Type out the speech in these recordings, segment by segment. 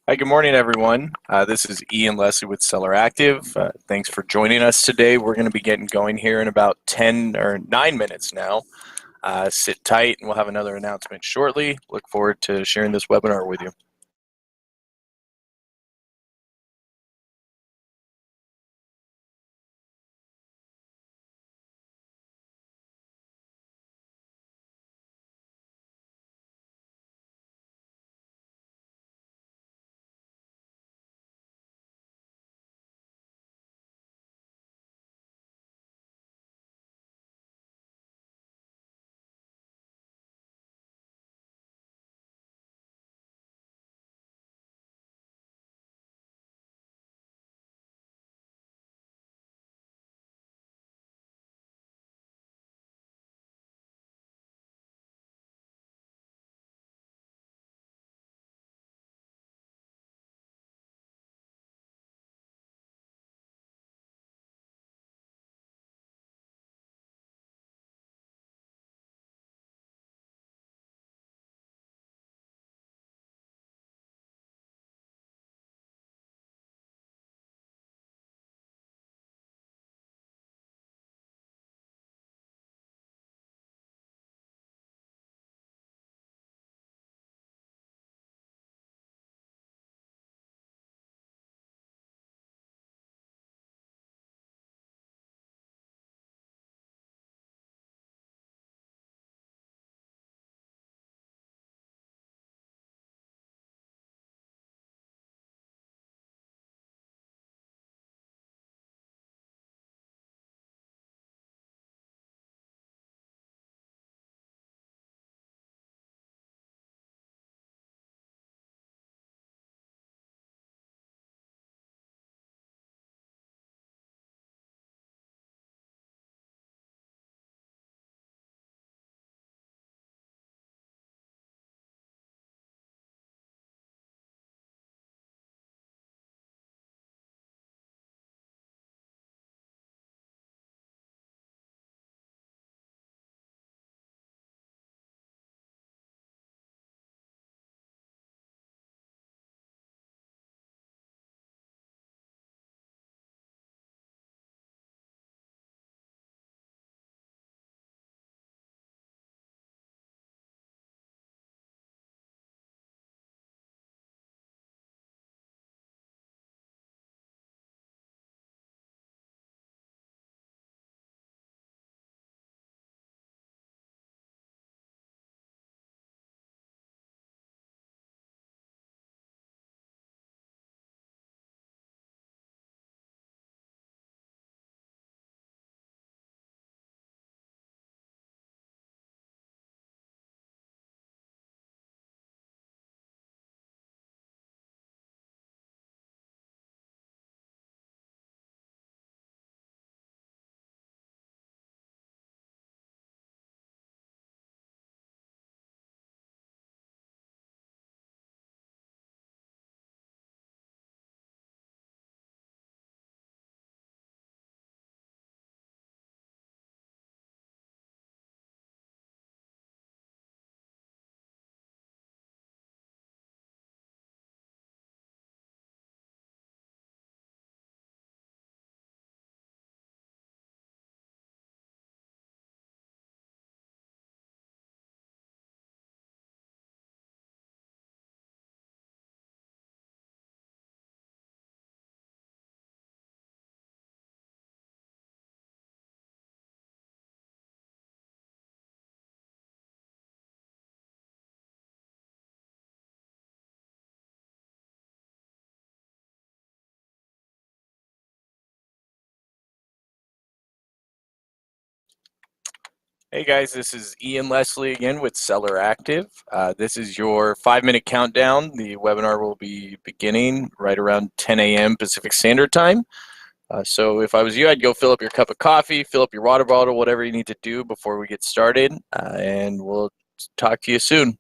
Hi, good morning, everyone. This is Ian Leslie with SellerActive. Thanks for joining us today. We're going to be getting going here in about 10 or 9 minutes now. Sit tight, and we'll have another announcement shortly. Look forward to sharing this webinar with you. Hey guys, this is Ian Leslie again with SellerActive. This is your 5-minute countdown. The webinar will be beginning right around 10 a.m. Pacific Standard Time. So if I was you, I'd go fill up your cup of coffee, fill up your water bottle, whatever you need to do before we get started, and we'll talk to you soon.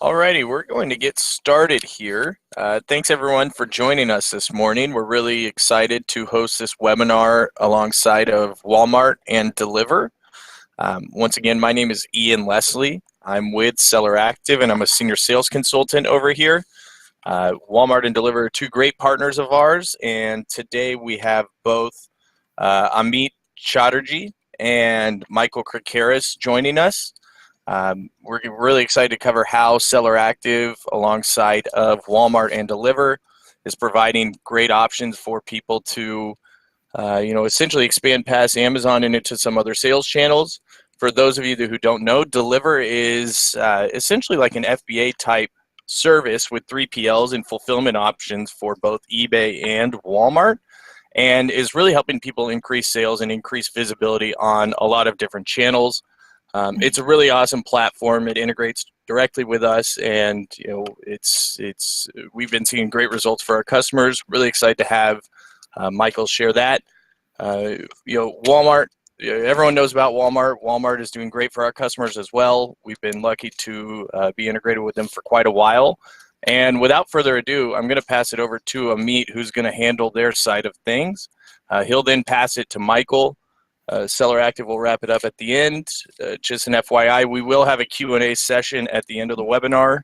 Alrighty, we're going to get started here. Thanks everyone for joining us this morning. We're really excited to host this webinar alongside of Walmart and Deliverr. Once again, my name is Ian Leslie. I'm with SellerActive and I'm a senior sales consultant over here. Walmart and Deliverr are two great partners of ours, and today we have both Amit Chatterjee and Michael Krakaris joining us. We're really excited to cover how SellerActive, alongside of Walmart and Deliverr, is providing great options for people to, essentially expand past Amazon and into some other sales channels. For those of you who don't know, Deliverr is essentially like an FBA type service with 3PLs and fulfillment options for both eBay and Walmart, and is really helping people increase sales and increase visibility on a lot of different channels. It's a really awesome platform. It integrates directly with us, and we've been seeing great results for our customers. Really excited to have Michael share that. Walmart. Everyone knows about Walmart. Walmart is doing great for our customers as well. We've been lucky to be integrated with them for quite a while. And without further ado, I'm going to pass it over to Amit, who's going to handle their side of things. He'll then pass it to Michael. SellerActive will wrap it up at the end. Just an FYI, we will have a Q&A session at the end of the webinar.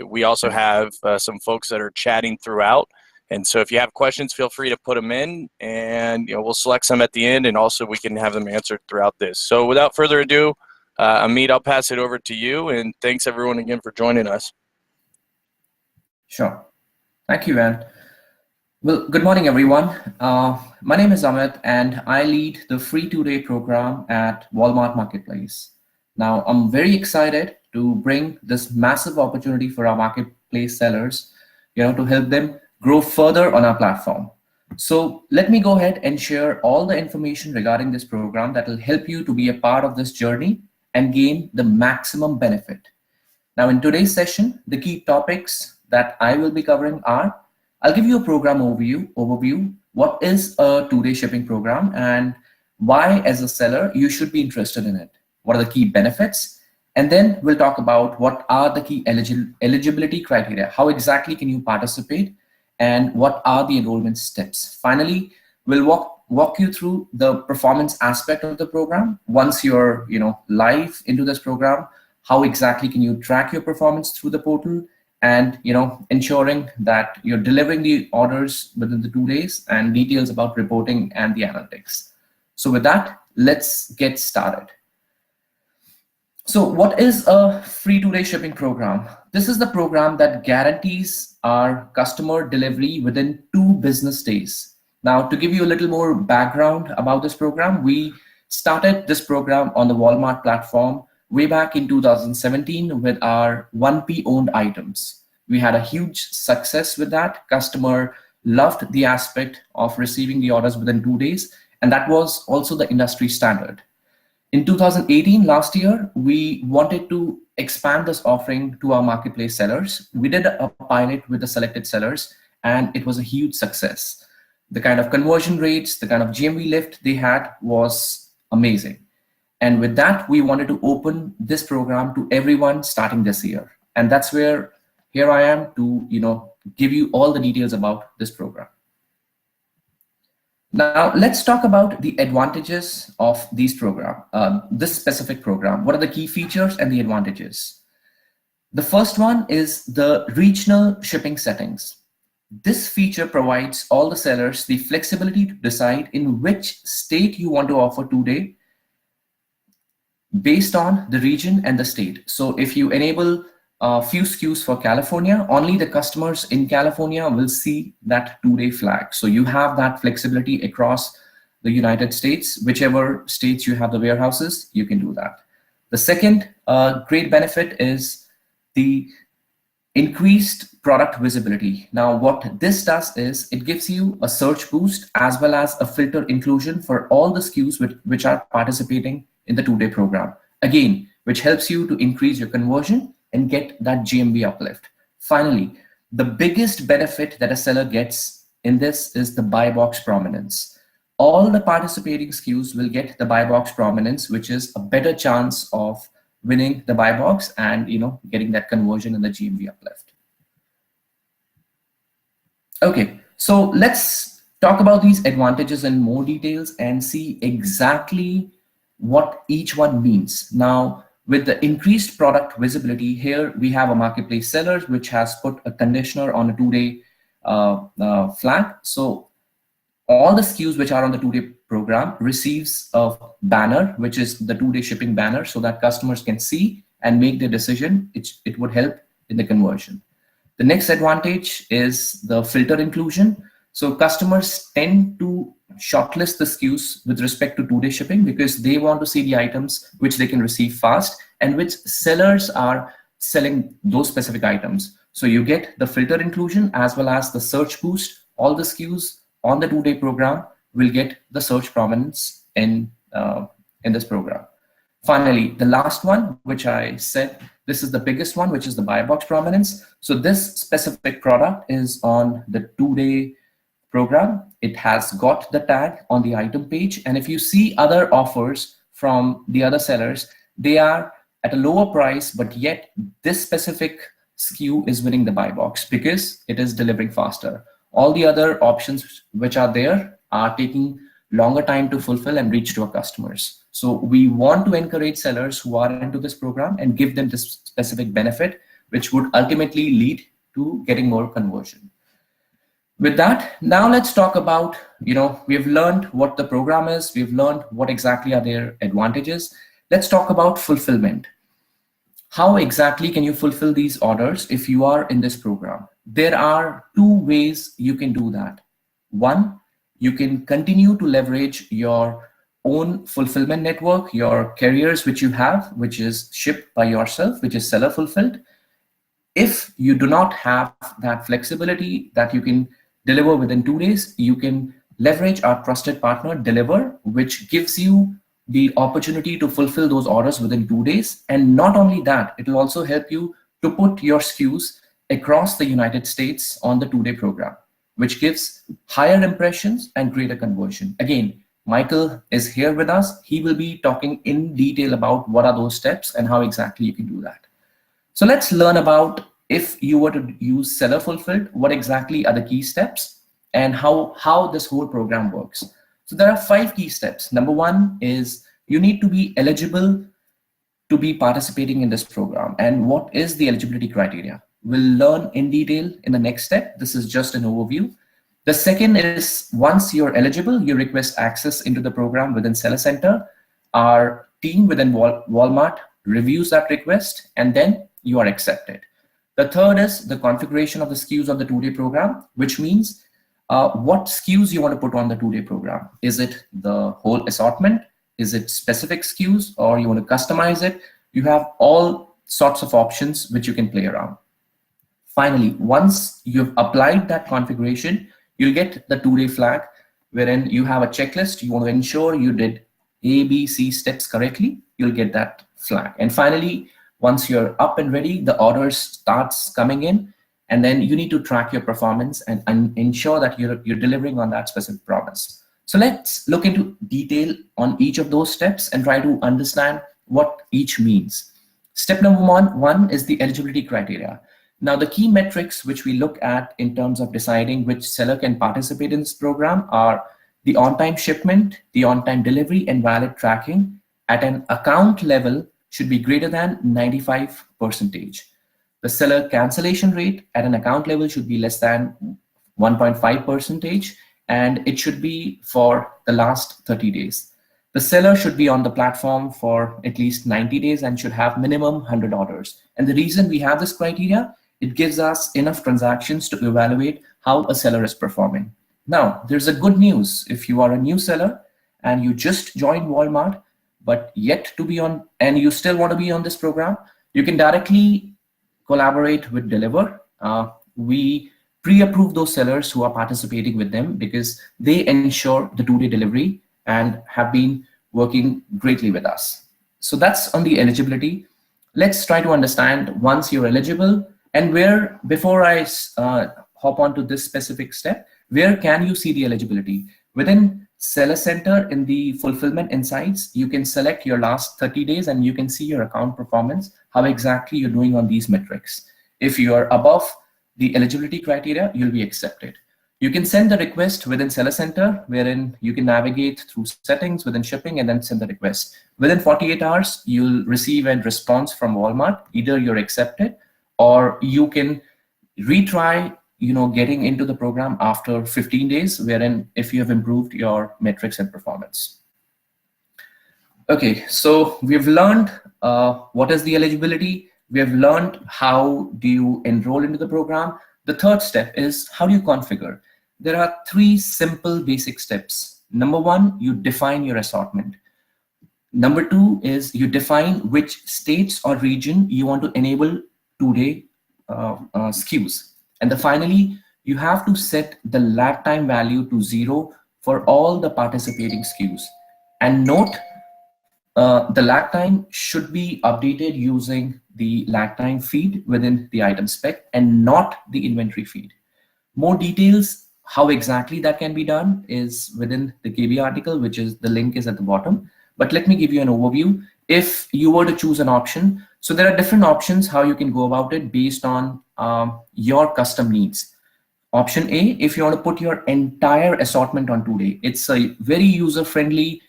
We also have some folks that are chatting throughout. And so if you have questions, feel free to put them in, and we'll select some at the end, and also we can have them answered throughout this. So without further ado, Amit, I'll pass it over to you, and thanks everyone again for joining us. Sure. Thank you, Van. Well, good morning, everyone. My name is Amit, and I lead the free 2-day program at Walmart Marketplace. Now, I'm very excited to bring this massive opportunity for our marketplace sellers, to help them grow further on our platform. So let me go ahead and share all the information regarding this program that will help you to be a part of this journey and gain the maximum benefit. Now, in today's session, the key topics that I will be covering are: I'll give you a program overview, what is a 2-day shipping program and why as a seller you should be interested in it, what are the key benefits, and then we'll talk about what are the key eligibility criteria, how exactly can you participate, and what are the enrollment steps. Finally, we'll walk you through the performance aspect of the program. Once you're live into this program, how exactly can you track your performance through the portal, and ensuring that you're delivering the orders within the 2 days, and details about reporting and the analytics. So with that, let's get started. So what is a free 2-day shipping program? This is the program that guarantees our customer delivery within 2 business days. Now, to give you a little more background about this program, we started this program on the Walmart platform way back in 2017 with our 1P owned items. We had a huge success with that. Customer loved the aspect of receiving the orders within 2 days, and that was also the industry standard. In 2018, last year, we wanted to expand this offering to our marketplace sellers. We did a pilot with the selected sellers, and it was a huge success. The kind of conversion rates, the kind of GMV lift they had was amazing. And with that, we wanted to open this program to everyone starting this year. And that's where here I am to give you all the details about this program. Now, let's talk about the advantages of this specific program. What are the key features and the advantages? The first one is the regional shipping settings. This feature provides all the sellers the flexibility to decide in which state you want to offer 2-day based on the region and the state. So if you enable a few SKUs for California, only the customers in California will see that 2-day flag. So you have that flexibility across the United States. Whichever states you have the warehouses, you can do that. The second great benefit is the increased product visibility. Now, what this does is it gives you a search boost as well as a filter inclusion for all the SKUs which are participating in the 2-day program. Again, which helps you to increase your conversion and get that GMV uplift. Finally, the biggest benefit that a seller gets in this is the buy box prominence. All the participating SKUs will get the buy box prominence, which is a better chance of winning the buy box and getting that conversion and the GMV uplift. Okay, so let's talk about these advantages in more details and see exactly what each one means. Now, with the increased product visibility, here we have a marketplace seller which has put a conditioner on a 2-day flag. So all the SKUs which are on the 2-day program receives a banner, which is the 2-day shipping banner, so that customers can see and make their decision. It would help in the conversion. The next advantage is the filter inclusion. So customers tend to shortlist the SKUs with respect to 2-day shipping because they want to see the items which they can receive fast and which sellers are selling those specific items. So you get the filter inclusion as well as the search boost. All the SKUs on the 2-day program will get the search prominence in this program. Finally, the last one, which I said, this is the biggest one, which is the buy box prominence. So this specific product is on the 2-day program. It has got the tag on the item page. And if you see other offers from the other sellers, they are at a lower price, but yet this specific SKU is winning the buy box because it is delivering faster. All the other options which are there are taking longer time to fulfill and reach to our customers. So we want to encourage sellers who are into this program and give them this specific benefit, which would ultimately lead to getting more conversion. With that, now let's talk about, we've learned what the program is, we've learned what exactly are their advantages. Let's talk about fulfillment. How exactly can you fulfill these orders if you are in this program? There are 2 ways you can do that. One, you can continue to leverage your own fulfillment network, your carriers which you have, which is shipped by yourself, which is seller fulfilled. If you do not have that flexibility that you can deliver within 2 days, you can leverage our trusted partner, Deliverr, which gives you the opportunity to fulfill those orders within 2 days. And not only that, it will also help you to put your SKUs across the United States on the 2-day program, which gives higher impressions and greater conversion. Again, Michael is here with us. He will be talking in detail about what are those steps and how exactly you can do that. So let's learn about, if you were to use seller fulfilled, what exactly are the key steps and how this whole program works. So there are 5 key steps. Number 1 is you need to be eligible to be participating in this program. And what is the eligibility criteria? We'll learn in detail in the next step. This is just an overview. The second is, once you're eligible, you request access into the program within Seller Center. Our team within Walmart reviews that request, and then you are accepted. The third is the configuration of the SKUs of the 2-day program, which means what SKUs you want to put on the 2-day program. Is it the whole assortment? Is it specific SKUs, or you want to customize it? You have all sorts of options which you can play around. Finally, once you've applied that configuration, you'll get the 2-day flag, wherein you have a checklist. You want to ensure you did A, B, C steps correctly. You'll get that flag. And finally, once you're up and ready, the orders starts coming in, and then you need to track your performance and ensure that you're delivering on that specific promise. So let's look into detail on each of those steps and try to understand what each means. Step number one is the eligibility criteria. Now, the key metrics which we look at in terms of deciding which seller can participate in this program are the on-time shipment, the on-time delivery, and valid tracking at an account level should be greater than 95%. The seller cancellation rate at an account level should be less than 1.5%, and it should be for the last 30 days. The seller should be on the platform for at least 90 days and should have minimum 100 orders. And the reason we have this criteria, it gives us enough transactions to evaluate how a seller is performing. Now, there's a good news. If you are a new seller and you just joined Walmart, but yet to be on, and you still want to be on this program, you can directly collaborate with Deliverr. We pre-approve those sellers who are participating with them because they ensure the 2-day delivery and have been working greatly with us. So that's on the eligibility. Let's try to understand once you're eligible and where, before I hop on to this specific step, where can you see the eligibility? Within Seller Center, in the Fulfillment Insights, you can select your last 30 days and you can see your account performance, how exactly you're doing on these metrics. If you are above the eligibility criteria, you'll be accepted. You can send the request within Seller Center, wherein you can navigate through settings within shipping and then send the request. Within 48 hours, you'll receive a response from Walmart. Either you're accepted or you can retry getting into the program after 15 days, wherein if you have improved your metrics and performance. Okay, so we've learned what is the eligibility. We have learned how do you enroll into the program. The third step is how do you configure. There are 3 simple basic steps. Number 1, you define your assortment. Number 2 is you define which states or region you want to enable 2-day SKUs. And then finally, you have to set the lag time value to 0 for all the participating SKUs. And note, the lag time should be updated using the lag time feed within the item spec and not the inventory feed. More details, how exactly that can be done, is within the KB article, which is the link is at the bottom. But let me give you an overview. If you were to choose an option, so there are different options how you can go about it based on your custom needs. Option A, if you want to put your entire assortment on 2-day, it's a very user-friendly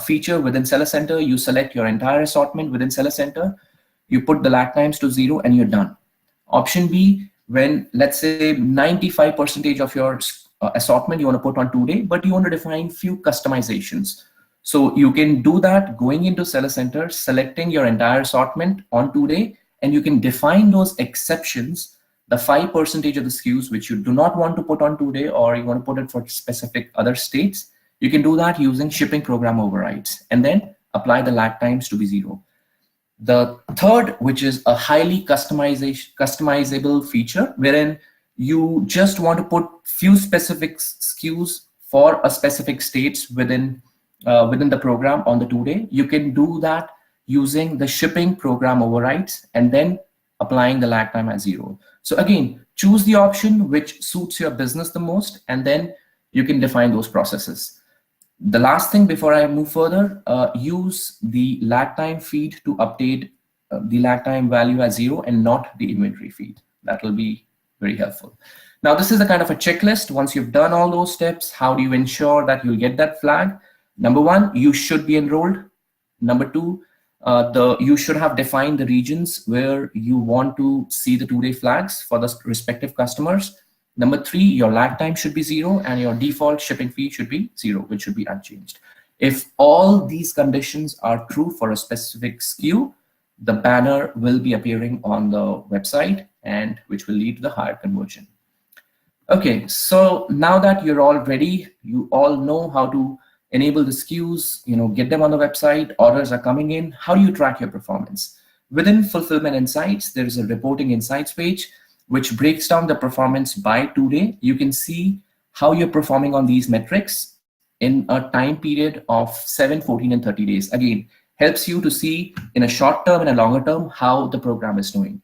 feature within Seller Center. You select your entire assortment within Seller Center, you put the lag times to 0, and you're done. Option B, when let's say 95% of your assortment you want to put on 2-day, but you want to define few customizations. So you can do that going into Seller Center, selecting your entire assortment on 2-day, and you can define those exceptions, the 5% of the SKUs which you do not want to put on 2-day, or you want to put it for specific other states. You can do that using shipping program overrides, and then apply the lag times to be 0. The third, which is a highly customizable feature, wherein you just want to put few specific SKUs for a specific states within the program on the 2-day. You can do that using the shipping program overrides and then applying the lag time as 0. So again, choose the option which suits your business the most, and then you can define those processes. The last thing before I move further, use the lag time feed to update the lag time value as 0 and not the inventory feed. That will be very helpful. Now, this is a kind of a checklist. Once you've done all those steps, how do you ensure that you'll get that flag? Number 1, you should be enrolled. Number 2, you should have defined the regions where you want to see the 2-day flags for the respective customers. Number 3, your lag time should be 0 and your default shipping fee should be 0, which should be unchanged. If all these conditions are true for a specific SKU, the banner will be appearing on the website, and which will lead to the higher conversion. Okay, so now that you're all ready, you all know how to enable the SKUs, get them on the website, orders are coming in. How do you track your performance? Within Fulfillment Insights, there is a Reporting Insights page, which breaks down the performance by 2-day. You can see how you're performing on these metrics in a time period of 7, 14, and 30 days. Again, helps you to see in a short term and a longer term how the program is doing.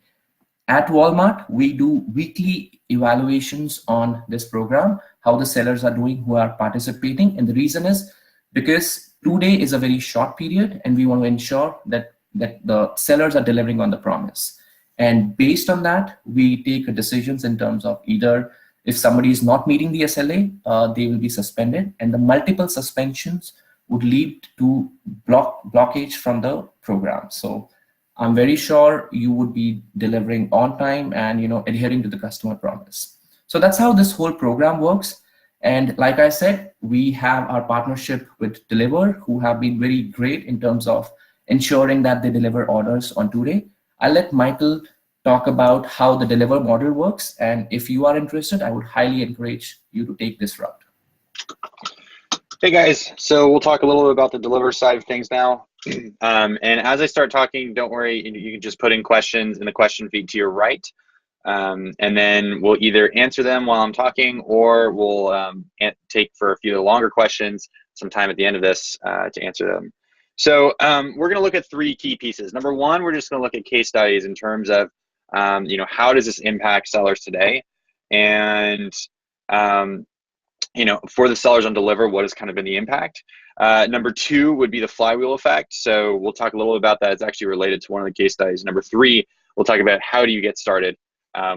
At Walmart, we do weekly evaluations on this program, how the sellers are doing who are participating. And the reason is because 2-day is a very short period, and we want to ensure that the sellers are delivering on the promise. And based on that, we take decisions in terms of either if somebody is not meeting the SLA, they will be suspended, and the multiple suspensions would lead to blockage from the program. So I'm very sure you would be delivering on time and adhering to the customer promise. So that's how this whole program works. And like I said, we have our partnership with Deliverr, who have been very great in terms of ensuring that they deliver orders on 2-day. I'll let Michael talk about how the Deliverr model works. And if you are interested, I would highly encourage you to take this route. Hey guys, so we'll talk a little bit about the Deliverr side of things now. And as I start talking, don't worry, you can just put in questions in the question feed to your right. And then we'll either answer them while I'm talking, or we'll take for a few longer questions sometime at the end of this to answer them. So we're going to look at 3 key pieces. Number 1, we're just going to look at case studies in terms of, how does this impact sellers today? And for the sellers on Deliverr, what has kind of been the impact? Number 2 would be the flywheel effect. So we'll talk a little bit about that. It's actually related to one of the case studies. Number 3, we'll talk about how do you get started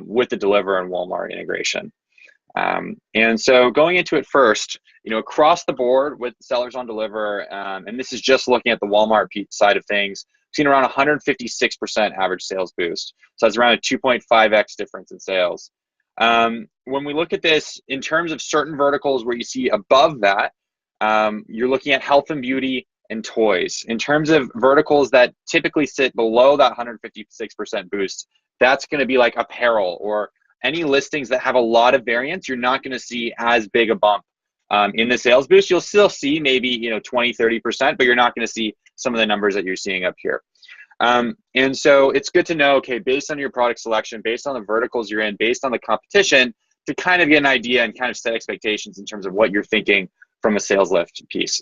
with the Deliverr and Walmart integration. And so going into it first, across the board with sellers on Deliverr, and this is just looking at the Walmart side of things, we've seen around 156% average sales boost. So that's around a 2.5x difference in sales. When we look at this in terms of certain verticals where you see above that, you're looking at health and beauty and toys. In terms of verticals that typically sit below that 156% boost, that's going to be like apparel or any listings that have a lot of variance. You're not going to see as big a bump in the sales boost. You'll still see maybe 20-30%, but you're not going to see some of the numbers that you're seeing up here. And so it's good to know, okay, based on your product selection, based on the verticals you're in, based on the competition, to kind of get an idea and kind of set expectations in terms of what you're thinking from a sales lift piece.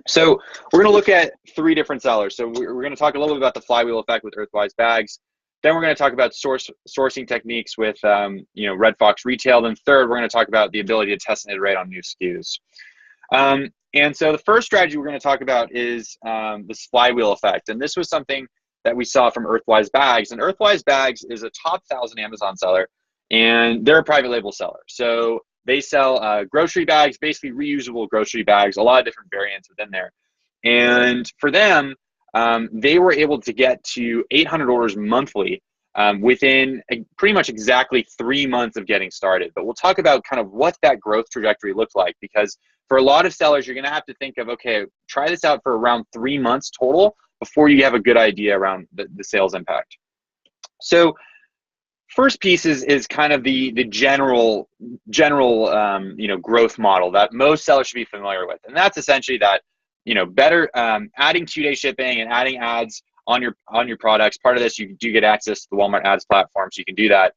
So we're going to look at 3 different sellers. So we're going to talk a little bit about the flywheel effect with Earthwise bags. Then we're going to talk about sourcing techniques with Red Fox Retail. Then third, we're going to talk about the ability to test and iterate on new SKUs. And so the first strategy we're going to talk about is this flywheel effect. And this was something that we saw from Earthwise Bags. And Earthwise Bags is a top 1,000 Amazon seller, and they're a private label seller. So they sell grocery bags, basically reusable grocery bags, a lot of different variants within there. And for them, they were able to get to 800 orders monthly within pretty much exactly 3 months of getting started. But we'll talk about kind of what that growth trajectory looked like, because for a lot of sellers, you're going to have to think of, okay, try this out for around 3 months total before you have a good idea around the sales impact. So first piece is kind of the general growth model that most sellers should be familiar with. And that's essentially that, better adding 2-day shipping and adding ads on your products. Part of this, you do get access to the Walmart ads platform, so you can do that.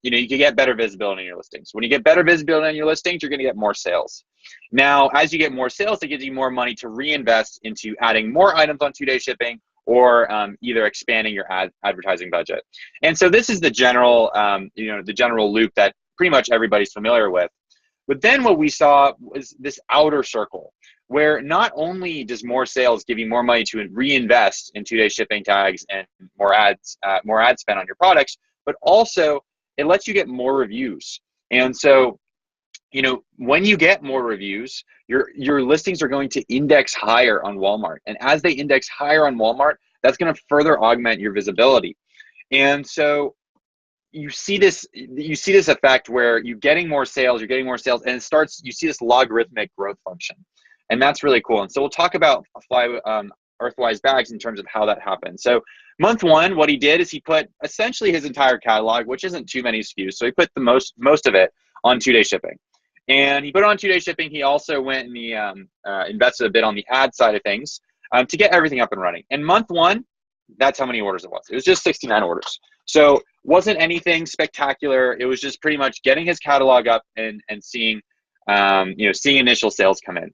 You can get better visibility in your listings. When you get better visibility on your listings, you're going to get more sales. Now, as you get more sales, it gives you more money to reinvest into adding more items on 2-day shipping, or either expanding your advertising budget. And so this is the general, the general loop that pretty much everybody's familiar with. But then what we saw was this outer circle, where not only does more sales give you more money to reinvest in 2-day shipping tags and more ad spend on your products, but also it lets you get more reviews. And so, when you get more reviews, your listings are going to index higher on Walmart. And as they index higher on Walmart, that's going to further augment your visibility. And so you see this effect where you're getting more sales, and you see this logarithmic growth function. And that's really cool. And so we'll talk about Earthwise Bags in terms of how that happened. So month 1, what he did is he put essentially his entire catalog, which isn't too many SKUs. So he put the most of it on 2-day shipping. And he put it on 2-day shipping. He also went and he invested a bit on the ad side of things to get everything up and running. And month 1, that's how many orders it was. It was just 69 orders. So wasn't anything spectacular. It was just pretty much getting his catalog up and seeing initial sales come in.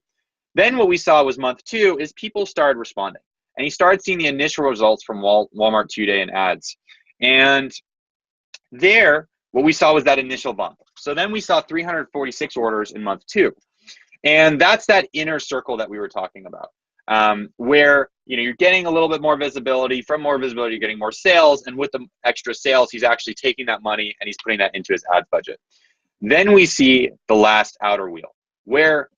Then what we saw was month 2 is people started responding, and he started seeing the initial results from Walmart 2-day and ads. And there, what we saw was that initial bump. So then we saw 346 orders in month 2. And that's that inner circle that we were talking about, where you're getting a little bit more visibility. From more visibility, you're getting more sales. And with the extra sales, he's actually taking that money and he's putting that into his ad budget. Then we see the last outer wheel, where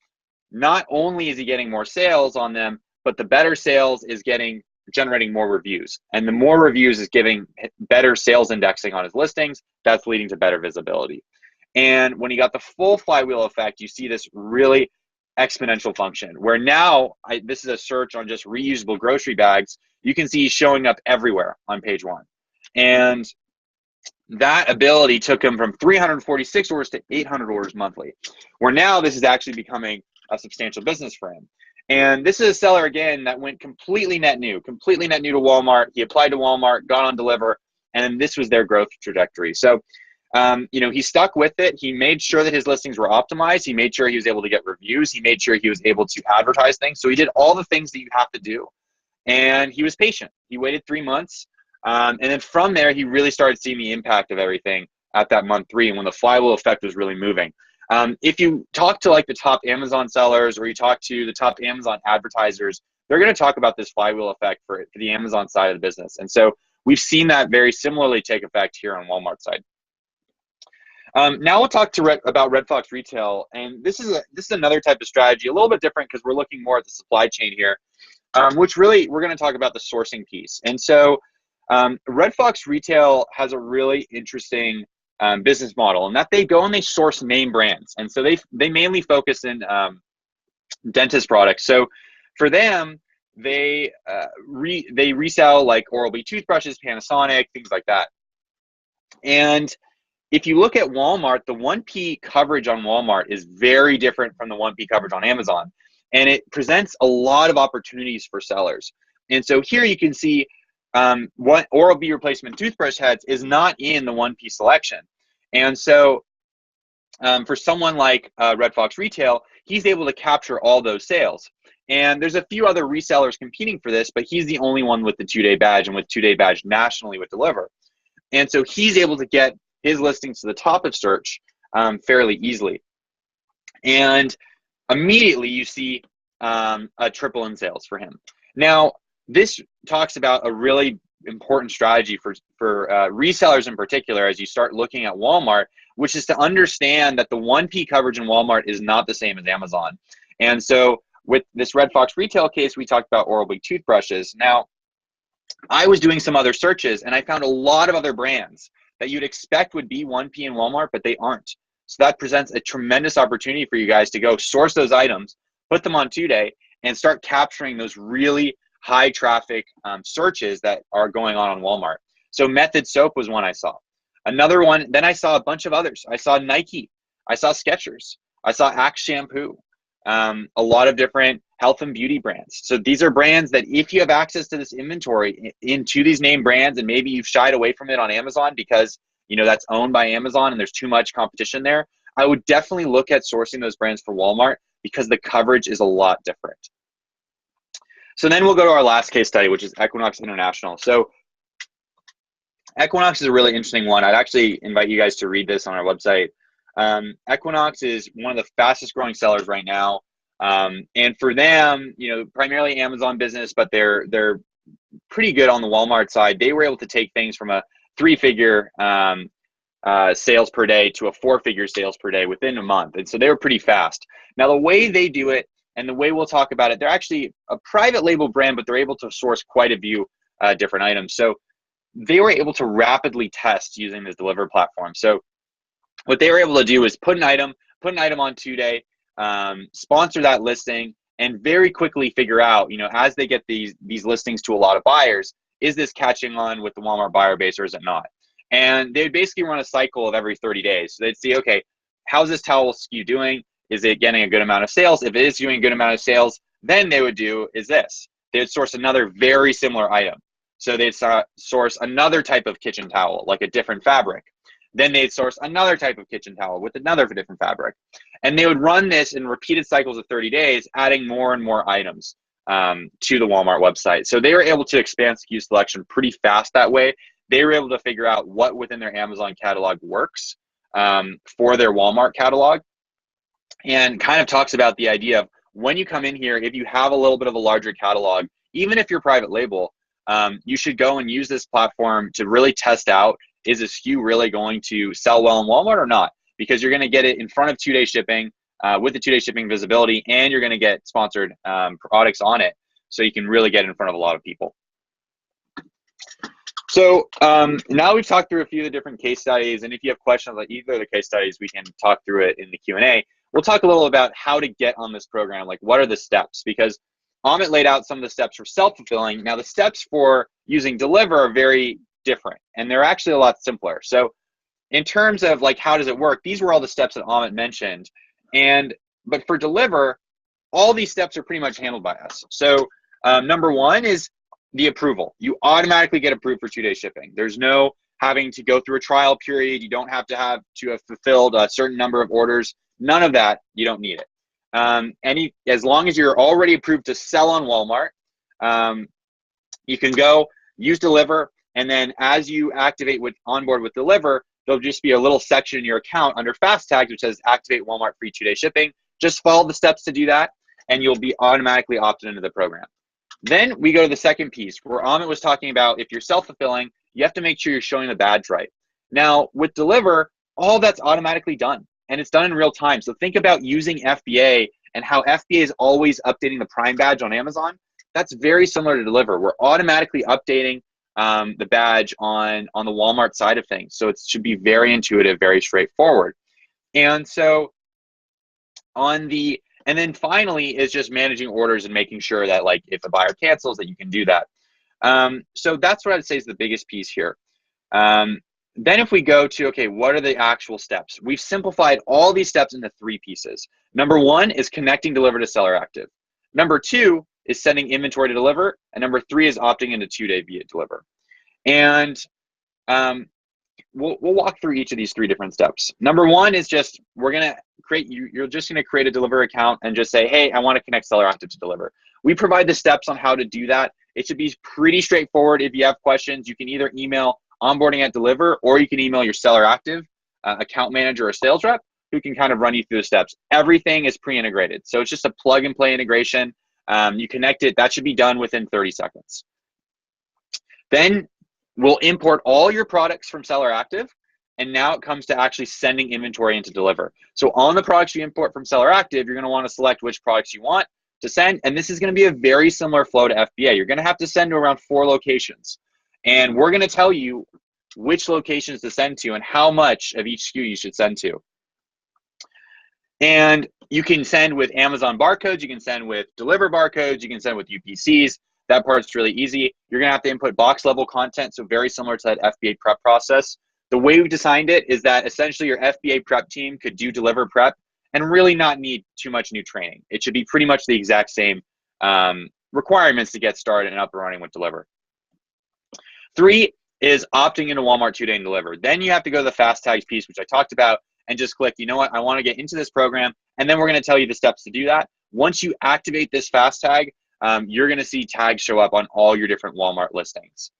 not only is he getting more sales on them, but the better sales is generating more reviews. And the more reviews is giving better sales indexing on his listings. That's leading to better visibility. And when you got the full flywheel effect, you see this really exponential function where now this is a search on just reusable grocery bags. You can see he's showing up everywhere on page 1. And that ability took him from 346 orders to 800 orders monthly, where now this is actually becoming a substantial business for him. And this is a seller, again, that went completely net new to Walmart. He applied to Walmart, got on Deliverr, and this was their growth trajectory. So, he stuck with it. He made sure that his listings were optimized. He made sure he was able to get reviews. He made sure he was able to advertise things. So he did all the things that you have to do. And he was patient. He waited 3 months. And then from there, he really started seeing the impact of everything at that month 3, and when the flywheel effect was really moving. If you talk to like the top Amazon sellers or you talk to the top Amazon advertisers, they're going to talk about this flywheel effect for the Amazon side of the business. And so we've seen that very similarly take effect here on Walmart side. Now we'll talk about Red Fox Retail, and this is another type of strategy, a little bit different because we're looking more at the supply chain here, which really we're going to talk about the sourcing piece. And so Red Fox Retail has a really interesting business model, and that they go and they source name brands, and so they mainly focus in dentist products. So for them, they resell like Oral-B toothbrushes, Panasonic, things like that. And if you look at Walmart, the 1P coverage on Walmart is very different from the 1P coverage on Amazon. And it presents a lot of opportunities for sellers. And so here you can see what Oral-B replacement toothbrush heads is not in the 1P selection. And so for someone like Red Fox Retail, he's able to capture all those sales. And there's a few other resellers competing for this, but he's the only one with the 2-day badge and with 2-day badge nationally with Deliverr. And so he's able to get his listings to the top of search fairly easily. And immediately you see a triple in sales for him. Now, this talks about a really important strategy for resellers in particular as you start looking at Walmart, which is to understand that the 1P coverage in Walmart is not the same as Amazon. And so with this Red Fox Retail case, we talked about Oral-B toothbrushes. Now, I was doing some other searches and I found a lot of other brands that you'd expect would be 1P in Walmart, but they aren't. So that presents a tremendous opportunity for you guys to go source those items, put them on 2-day, and start capturing those really high traffic searches that are going on Walmart. So Method Soap was one I saw. Another one, then I saw a bunch of others. I saw Nike, I saw Skechers, I saw Axe Shampoo, a lot of different health and beauty brands. So these are brands that if you have access to this inventory into these name brands, and maybe you've shied away from it on Amazon because that's owned by Amazon and there's too much competition there, I would definitely look at sourcing those brands for Walmart because the coverage is a lot different. So then we'll go to our last case study, which is Equinox International. So Equinox is a really interesting one. I'd actually invite you guys to read this on our website. Equinox is one of the fastest growing sellers right now. And for them, primarily Amazon business, but they're pretty good on the Walmart side. They were able to take things from a 3-figure sales per day to a 4-figure sales per day within a month. And so they were pretty fast. Now, the way they do it and the way we'll talk about it, they're actually a private label brand, but they're able to source quite a few different items. So they were able to rapidly test using this Deliverr platform. So what they were able to do is put an item on 2-day, sponsor that listing, and very quickly figure out, as they get these listings to a lot of buyers, is this catching on with the Walmart buyer base or is it not? And they would basically run a cycle of every 30 days. So they'd see, okay, how's this towel SKU doing? Is it getting a good amount of sales? If it is doing a good amount of sales, then they would do is this. They would source another very similar item. So they'd source another type of kitchen towel, like a different fabric. Then they'd source another type of kitchen towel with another different fabric. And they would run this in repeated cycles of 30 days, adding more and more items to the Walmart website. So they were able to expand SKU selection pretty fast that way. They were able to figure out what within their Amazon catalog works for their Walmart catalog, and kind of talks about the idea of when you come in here, if you have a little bit of a larger catalog, even if you're private label, you should go and use this platform to really test out, is a SKU really going to sell well in Walmart or not? Because you're going to get it in front of 2-day shipping with the 2-day shipping visibility, and you're going to get sponsored products on it. So you can really get in front of a lot of people. So now we've talked through a few of the different case studies, and if you have questions on either of the case studies, we can talk through it in the Q&A. We'll talk a little about how to get on this program, like what are the steps, because Amit laid out some of the steps for self-fulfilling. Now the steps for using Deliverr are very different, and they're actually a lot simpler. So in terms of like how does it work, these were all the steps that Amit mentioned, but for Deliverr, all these steps are pretty much handled by us. So number one is the approval. You automatically get approved for 2-day shipping. There's no having to go through a trial period. You don't have to have fulfilled a certain number of orders. None of that. You don't need it. As long as you're already approved to sell on Walmart, you can go use Deliverr, and then as you activate with onboard with Deliverr, there'll just be a little section in your account under fast tags which says activate Walmart free 2-day shipping. Just follow the steps to do that, and you'll be automatically opted into the program. Then we go to the second piece where Amit was talking about if you're self-fulfilling, you have to make sure you're showing the badge right. Now, with Deliverr, all that's automatically done, and it's done in real time. So think about using FBA and how FBA is always updating the Prime badge on Amazon. That's very similar to Deliverr. We're automatically updating the badge on the Walmart side of things. So it should be very intuitive, very straightforward. And so and then finally is just managing orders and making sure that like if a buyer cancels that you can do that. So that's what I'd say is the biggest piece here. Then if we go to, okay, what are the actual steps? We've simplified all these steps into 3 pieces. Number 1 is connecting Deliverr to SellerActive. Number 2 is sending inventory to Deliverr. And number 3 is opting into 2-day via Deliverr. And we'll walk through each of these 3 different steps. Number 1 is just, we're gonna create, you're just gonna create a Deliverr account and just say, hey, I wanna connect SellerActive to Deliverr. We provide the steps on how to do that. It should be pretty straightforward. If you have questions, you can either email onboarding@Deliverr, or you can email your SellerActive account manager or sales rep who can kind of run you through the steps. Everything is pre-integrated. So it's just a plug and play integration. You connect it, that should be done within 30 seconds. Then we'll import all your products from SellerActive, and now it comes to actually sending inventory into Deliverr. So on the products you import from SellerActive, you're gonna wanna select which products you want to send, and this is gonna be a very similar flow to FBA. You're gonna have to send to around 4 locations. And we're gonna tell you which locations to send to and how much of each SKU you should send to. And you can send with Amazon barcodes, you can send with Deliverr barcodes, you can send with UPCs. That part's really easy. You're gonna have to input box level content, so very similar to that FBA prep process. The way we've designed it is that essentially your FBA prep team could do Deliverr prep and really not need too much new training. It should be pretty much the exact same requirements to get started and up and running with Deliverr. 3 is opting into Walmart 2-day and Deliverr. Then you have to go to the fast tags piece, which I talked about, and just click, you know what, I wanna get into this program, and then we're gonna tell you the steps to do that. Once you activate this fast tag, you're gonna see tags show up on all your different Walmart listings.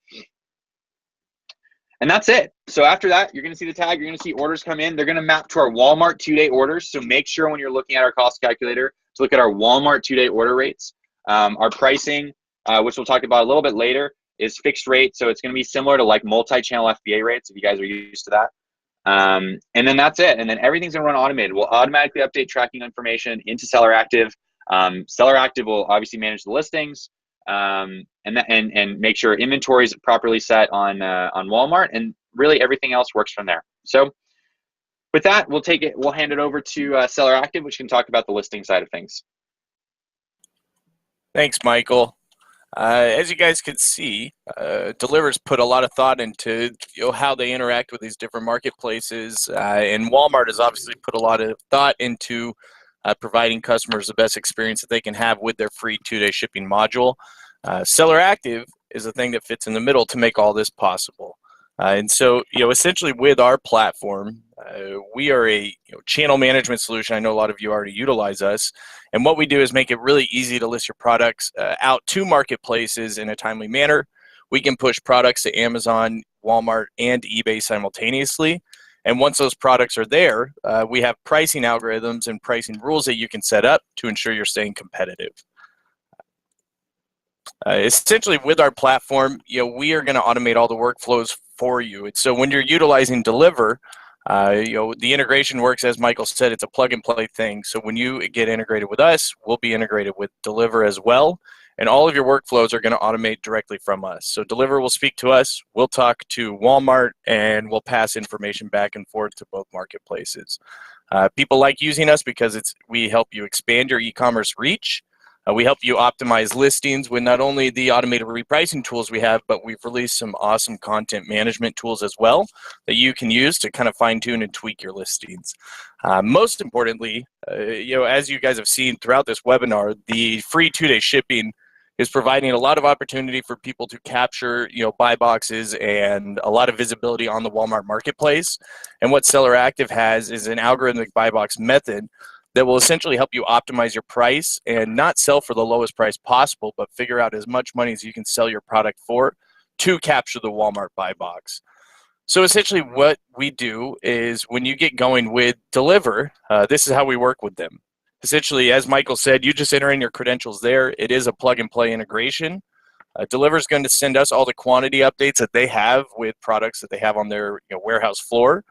And that's it. So after that, you're gonna see the tag, you're gonna see orders come in. They're gonna map to our Walmart 2-day orders. So make sure when you're looking at our cost calculator to look at our Walmart 2-day order rates. Our pricing, which we'll talk about a little bit later, is fixed rate. So it's gonna be similar to like multi-channel FBA rates if you guys are used to that. And then that's it. And then everything's gonna run automated. We'll automatically update tracking information into SellerActive. SellerActive will obviously manage the listings and make sure inventory is properly set on Walmart, and really everything else works from there. So with that, we'll hand it over to SellerActive, which can talk about the listing side of things. Thanks, Michael. As you guys can see, Deliverr's put a lot of thought into how they interact with these different marketplaces, and Walmart has obviously put a lot of thought into providing customers the best experience that they can have with their free 2-day shipping module. SellerActive is the thing that fits in the middle to make all this possible. And so, essentially with our platform, we are a channel management solution. I know a lot of you already utilize us. And what we do is make it really easy to list your products out to marketplaces in a timely manner. We can push products to Amazon, Walmart, and eBay simultaneously. And once those products are there, we have pricing algorithms and pricing rules that you can set up to ensure you're staying competitive. Essentially, with our platform, we are going to automate all the workflows for you. And so when you're utilizing Deliverr, the integration works, as Michael said, it's a plug and play thing. So when you get integrated with us, we'll be integrated with Deliverr as well. And all of your workflows are going to automate directly from us. So Deliverr will speak to us, we'll talk to Walmart, and we'll pass information back and forth to both marketplaces. People like using us because we help you expand your e-commerce reach. We help you optimize listings with not only the automated repricing tools we have, but we've released some awesome content management tools as well that you can use to kind of fine tune and tweak your listings. Most importantly, as you guys have seen throughout this webinar, the free 2-day shipping is providing a lot of opportunity for people to capture, buy boxes and a lot of visibility on the Walmart marketplace. And what SellerActive has is an algorithmic buy box method that will essentially help you optimize your price and not sell for the lowest price possible, but figure out as much money as you can sell your product for to capture the Walmart buy box. So essentially what we do is when you get going with Deliverr, this is how we work with them. Essentially, as Michael said, you just enter in your credentials there. It is a plug and play integration. Deliverr is going to send us all the quantity updates that they have with products that they have on their warehouse floor.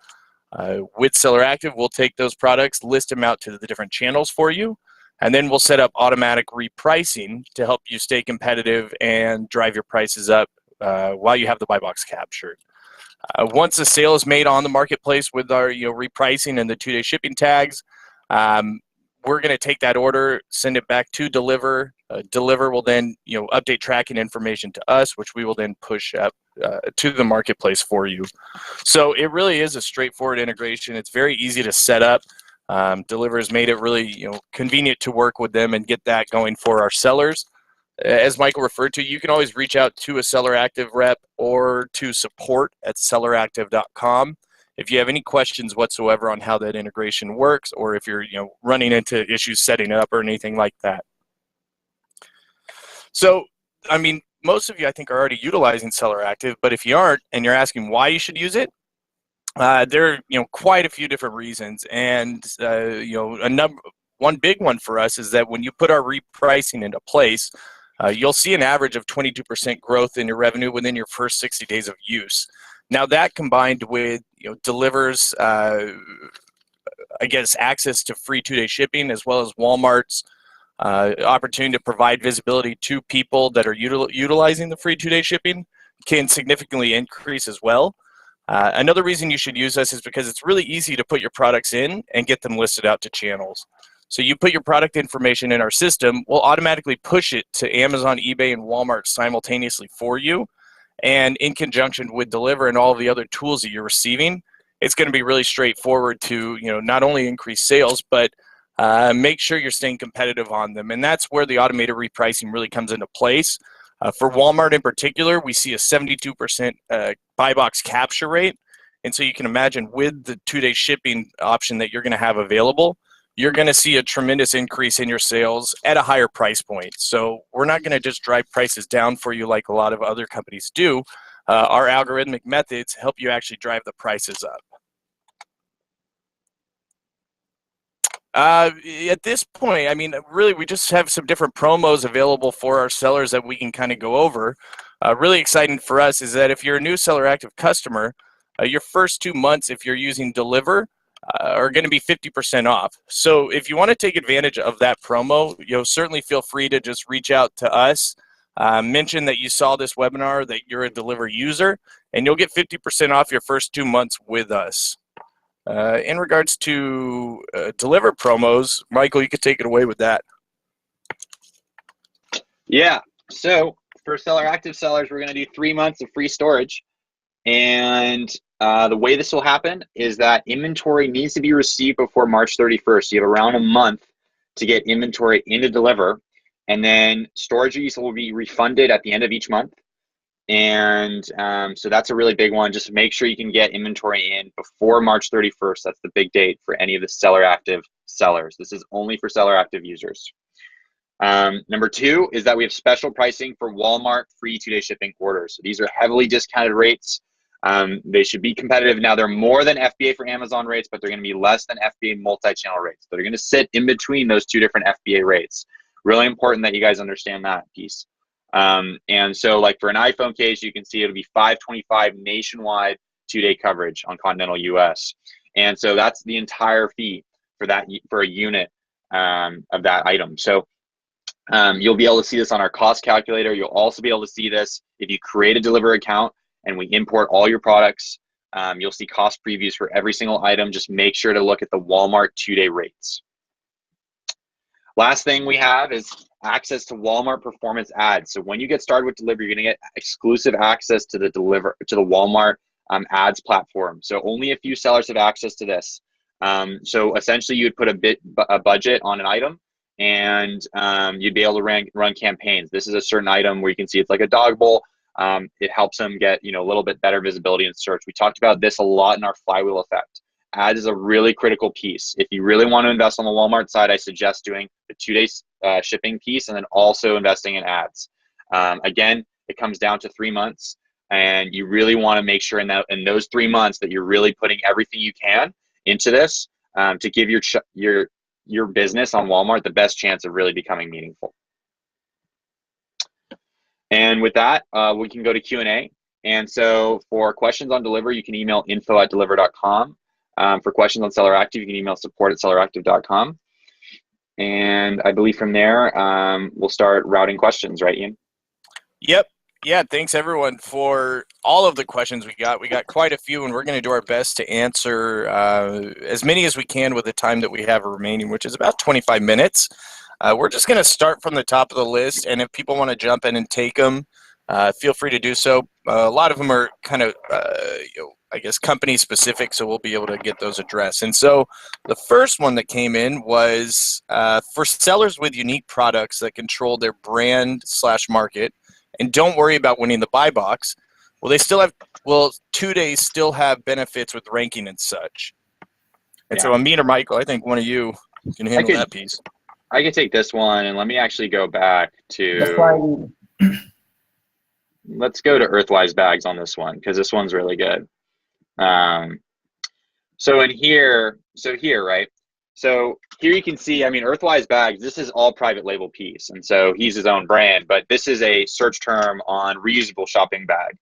With SellerActive, we'll take those products, list them out to the different channels for you, and then we'll set up automatic repricing to help you stay competitive and drive your prices up while you have the buy box captured. Once the sale is made on the marketplace with our repricing and the 2-day shipping tags, we're going to take that order, send it back to Deliverr. Deliverr will then update tracking information to us, which we will then push up to the marketplace for you. So it really is a straightforward integration. It's very easy to set up. Deliverr has made it really convenient to work with them and get that going for our sellers. As Michael referred to, you can always reach out to a SellerActive rep or to support@selleractive.com if you have any questions whatsoever on how that integration works, or if you're running into issues setting it up or anything like that. So, I mean, most of you I think are already utilizing SellerActive, but if you aren't and you're asking why you should use it, there are quite a few different reasons, and one big one for us is that when you put our repricing into place, you'll see an average of 22% growth in your revenue within your first 60 days of use. Now that combined with Deliverr's, access to free 2-day shipping, as well as Walmart's opportunity to provide visibility to people that are utilizing the free 2-day shipping, can significantly increase as well. Another reason you should use us is because it's really easy to put your products in and get them listed out to channels. So you put your product information in our system, we'll automatically push it to Amazon, eBay, and Walmart simultaneously for you. And in conjunction with Deliverr and all the other tools that you're receiving, it's going to be really straightforward to not only increase sales, but make sure you're staying competitive on them. And that's where the automated repricing really comes into place. For Walmart in particular, we see a 72% buy box capture rate. And so you can imagine with the 2-day shipping option that you're going to have available, you're going to see a tremendous increase in your sales at a higher price point. So we're not going to just drive prices down for you like a lot of other companies do. Our algorithmic methods help you actually drive the prices up. At this point, I mean, really, we just have some different promos available for our sellers that we can kind of go over. Really exciting for us is that if you're a new SellerActive customer, your first 2 months, if you're using Deliverr, are going to be 50% off. So if you want to take advantage of that promo, certainly feel free to just reach out to us. Mention that you saw this webinar, that you're a Deliverr user, and you'll get 50% off your first 2 months with us. In regards to Deliverr promos, Michael, you could take it away with that. Yeah. So for SellerActive sellers, we're going to do 3 months of free storage. And the way this will happen is that inventory needs to be received before March 31st. You have around a month to get inventory into Deliverr. And then storage fees will be refunded at the end of each month. And so that's a really big one. Just make sure you can get inventory in before March 31st. That's the big date for any of the SellerActive sellers. This is only for SellerActive users. Number 2 is that we have special pricing for Walmart free 2-day shipping orders. So these are heavily discounted rates. They should be competitive. Now they're more than FBA for Amazon rates, but they're going to be less than FBA multi-channel rates. So they're going to sit in between those 2 different FBA rates. Really important that you guys understand that piece. And so like for an iPhone case, you can see it'll be $525 nationwide 2-day coverage on continental US. And so that's the entire fee for that, for a unit of that item. So you'll be able to see this on our cost calculator. You'll also be able to see this if you create a Deliverr account and we import all your products. You'll see cost previews for every single item. Just make sure to look at the Walmart 2-day rates. Last thing we have is access to Walmart performance ads. So when you get started with Deliverr, you're going to get exclusive access to the Walmart ads platform. So only a few sellers have access to this. So essentially, you would put a budget on an item, and you'd be able to run campaigns. This is a certain item where you can see it's like a dog bowl. It helps them get a little bit better visibility in search. We talked about this a lot in our flywheel effect. Ads is a really critical piece. If you really want to invest on the Walmart side, I suggest doing the 2-day shipping piece and then also investing in ads. Again, it comes down to 3 months. And you really want to make sure in those 3 months that you're really putting everything you can into this to give your business on Walmart the best chance of really becoming meaningful. And with that, we can go to Q&A. And so for questions on Deliverr, you can email info@deliverr.com. For questions on SellerActive, you can email support@selleractive.com. And I believe from there, we'll start routing questions, right, Ian? Yep. Yeah, thanks everyone for all of the questions we got. We got quite a few, and we're going to do our best to answer as many as we can with the time that we have remaining, which is about 25 minutes. We're just going to start from the top of the list, and if people want to jump in and take them, feel free to do so. A lot of them are kind of, I guess, company specific, so we'll be able to get those addressed. And so the first one that came in was for sellers with unique products that control their brand/market and don't worry about winning the buy box. Will 2 days still have benefits with ranking and such? And so Amit or Michael, I think one of you can handle that piece. I could take this one, and let me actually go back to. That's why. Let's go to Earthwise Bags on this one because this one's really good. So here, right? So here you can see, I mean, Earthwise Bags, this is all private label piece. And so he's his own brand, but this is a search term on reusable shopping bag.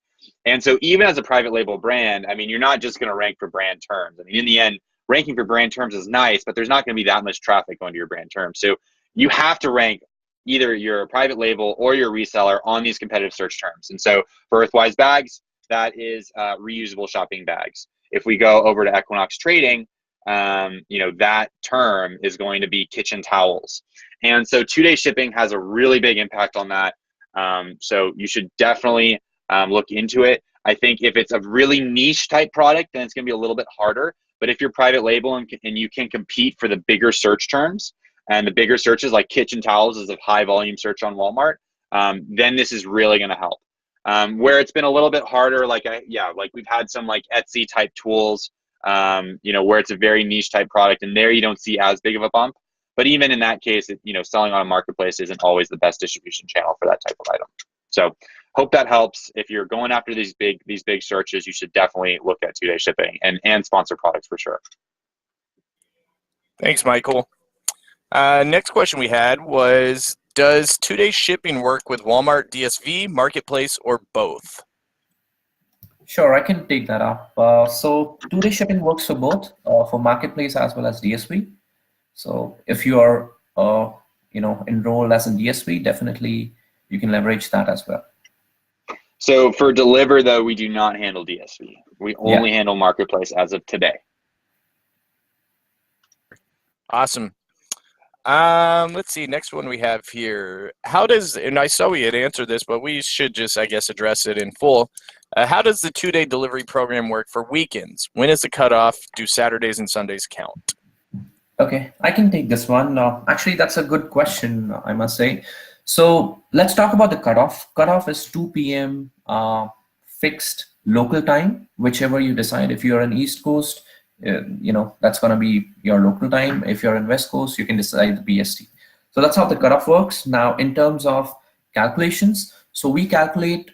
And so even as a private label brand, I mean, you're not just going to rank for brand terms. I mean, in the end, ranking for brand terms is nice, but there's not going to be that much traffic going to your brand terms. So you have to rank either your private label or your reseller on these competitive search terms. And so for Earthwise Bags, that is reusable shopping bags. If we go over to Equinox Trading, that term is going to be kitchen towels. And so 2-day shipping has a really big impact on that. So you should definitely look into it. I think if it's a really niche type product, then it's going to be a little bit harder. But if you're private label and you can compete for the bigger search terms, and the bigger searches like kitchen towels is a high volume search on Walmart, then this is really going to help. Where it's been a little bit harder, like we've had some like Etsy type tools, where it's a very niche type product, and there you don't see as big of a bump. But even in that case, selling on a marketplace isn't always the best distribution channel for that type of item. So hope that helps. If you're going after these big searches, you should definitely look at 2-day shipping and sponsor products for sure. Thanks, Michael. Next question we had was, does 2-day shipping work with Walmart DSV, Marketplace, or both? Sure, I can take that up. So 2-day shipping works for both, for Marketplace as well as DSV. So if you are, enrolled as a DSV, definitely you can leverage that as well. So for Deliverr, though, we do not handle DSV. We only handle Marketplace as of today. Awesome. Let's see, next one we have here. And I saw we had answered this, but we should just, I guess, address it in full. How does the 2-day delivery program work for weekends? When is the cutoff? Do Saturdays and Sundays count? Okay, I can take this one. Actually, that's a good question, I must say. So let's talk about the cutoff. Cutoff is 2 p.m. Fixed local time, whichever you decide. If you're on East Coast, that's going to be your local time. If you're in West Coast, you can decide the BST. So that's how the cutoff works. Now, in terms of calculations, so we calculate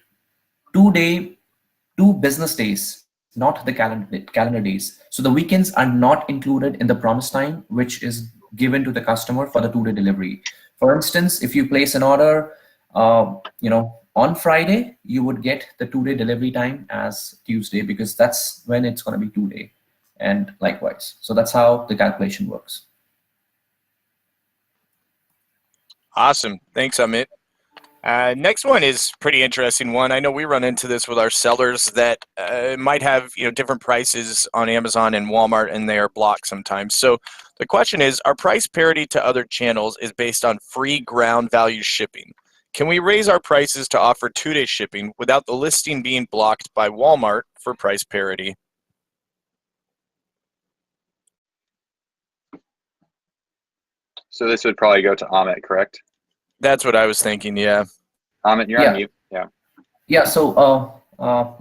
2 business days, not the calendar days. So the weekends are not included in the promise time, which is given to the customer for the 2-day delivery. For instance, if you place an order, on Friday, you would get the 2-day delivery time as Tuesday, because that's when it's going to be 2-day. And likewise. So that's how the calculation works. Awesome. Thanks, Amit. Next one is pretty interesting one. I know we run into this with our sellers that might have different prices on Amazon and Walmart, and they are blocked sometimes. So the question is, our price parity to other channels is based on free ground value shipping. Can we raise our prices to offer 2-day shipping without the listing being blocked by Walmart for price parity? So this would probably go to Amit, correct? That's what I was thinking, yeah. Amit, you're on mute. Yeah. Yeah, so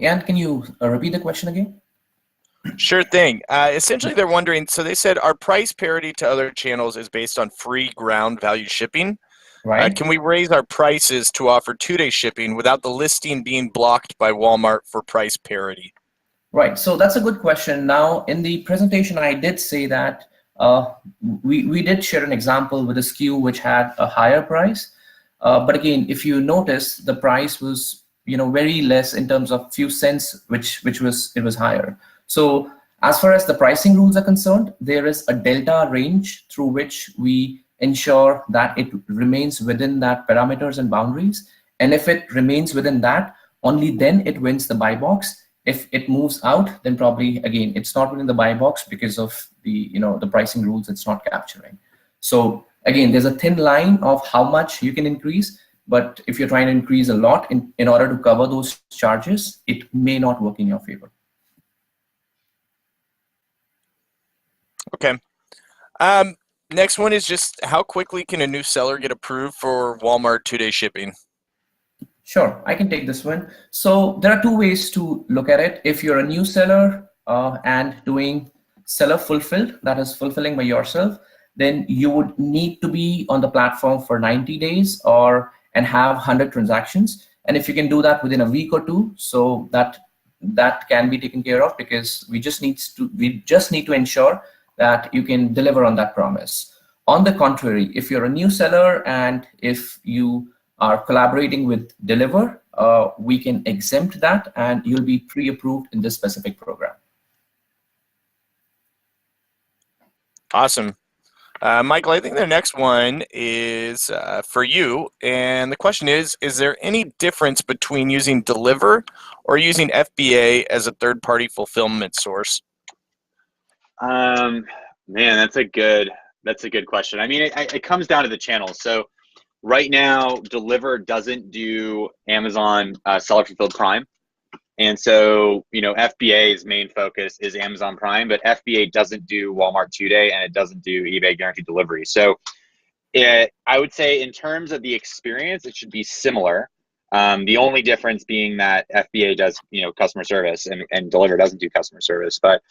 Ian, can you repeat the question again? Sure thing. Essentially, they're wondering, so they said our price parity to other channels is based on free ground value shipping. right? Can we raise our prices to offer 2-day shipping without the listing being blocked by Walmart for price parity? Right. So that's a good question. Now, in the presentation, I did say that we did share an example with a SKU which had a higher price. But again, if you notice, the price was very less in terms of few cents, which it was higher. So as far as the pricing rules are concerned, there is a delta range through which we ensure that it remains within that parameters and boundaries. And if it remains within that, only then it wins the buy box. If it moves out, then probably again it's not within the buy box because of the pricing rules it's not capturing. So again, there's a thin line of how much you can increase, but if you're trying to increase a lot in order to cover those charges, it may not work in your favor. Okay. Next one is just how quickly can a new seller get approved for Walmart 2-day shipping? Sure, I can take this one. So there are two ways to look at it. If you're a new seller and doing seller fulfilled, that is fulfilling by yourself, then you would need to be on the platform for 90 days and have 100 transactions. And if you can do that within a week or two, so that can be taken care of, because we just need to ensure that you can deliver on that promise. On the contrary, if you're a new seller and if you are collaborating with Deliverr, we can exempt that and you'll be pre-approved in this specific program. Awesome. Michael, I think the next one is for you. And the question is there any difference between using Deliverr or using FBA as a third-party fulfillment source? Man, that's a good question. I mean, it comes down to the channel. So right now, Deliverr doesn't do Amazon Seller Fulfilled Prime. And so, FBA's main focus is Amazon Prime, but FBA doesn't do Walmart 2-day and it doesn't do eBay Guaranteed Delivery. So I would say in terms of the experience, it should be similar. The only difference being that FBA does, customer service and Deliverr doesn't do customer service. But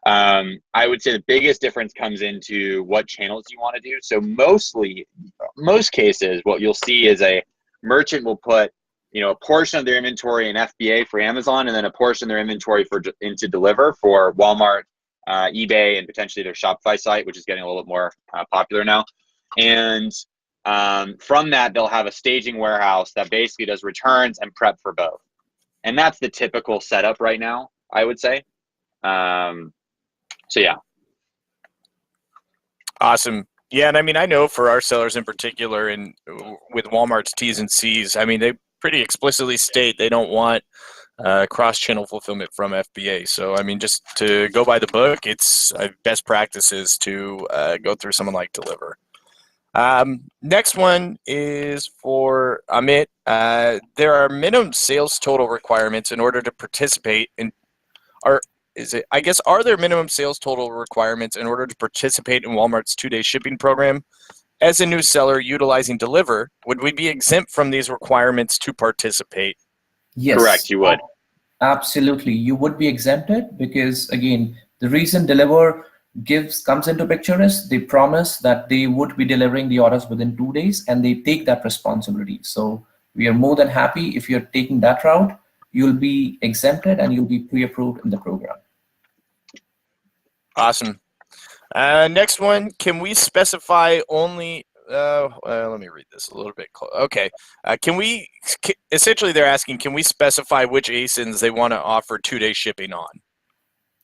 I would say the biggest difference comes into what channels you want to do. So most cases, what you'll see is a merchant will put, a portion of their inventory in FBA for Amazon, and then a portion of their inventory into Deliverr for Walmart, eBay, and potentially their Shopify site, which is getting a little bit more popular now. And from that, they'll have a staging warehouse that basically does returns and prep for both. And that's the typical setup right now, I would say. So yeah. Awesome. Yeah, and I mean, I know for our sellers in particular, and with Walmart's T's and C's, I mean, they pretty explicitly state they don't want cross-channel fulfillment from FBA. So, I mean, just to go by the book, it's best practices to go through someone like Deliverr. Next one is for Amit. There are minimum sales total requirements in order to participate in, are there minimum sales total requirements in order to participate in Walmart's 2-day shipping program? As a new seller utilizing Deliverr, would we be exempt from these requirements to participate? Yes. Correct, you would. Absolutely, you would be exempted, because again, the reason Deliverr comes into picture is they promise that they would be delivering the orders within 2 days, and they take that responsibility. So we are more than happy if you're taking that route. You'll be exempted and you'll be pre-approved in the program. Awesome. Next one, can we specify only, let me read this a little bit. Okay. Essentially they're asking, can we specify which ASINs they want to offer 2-day shipping on?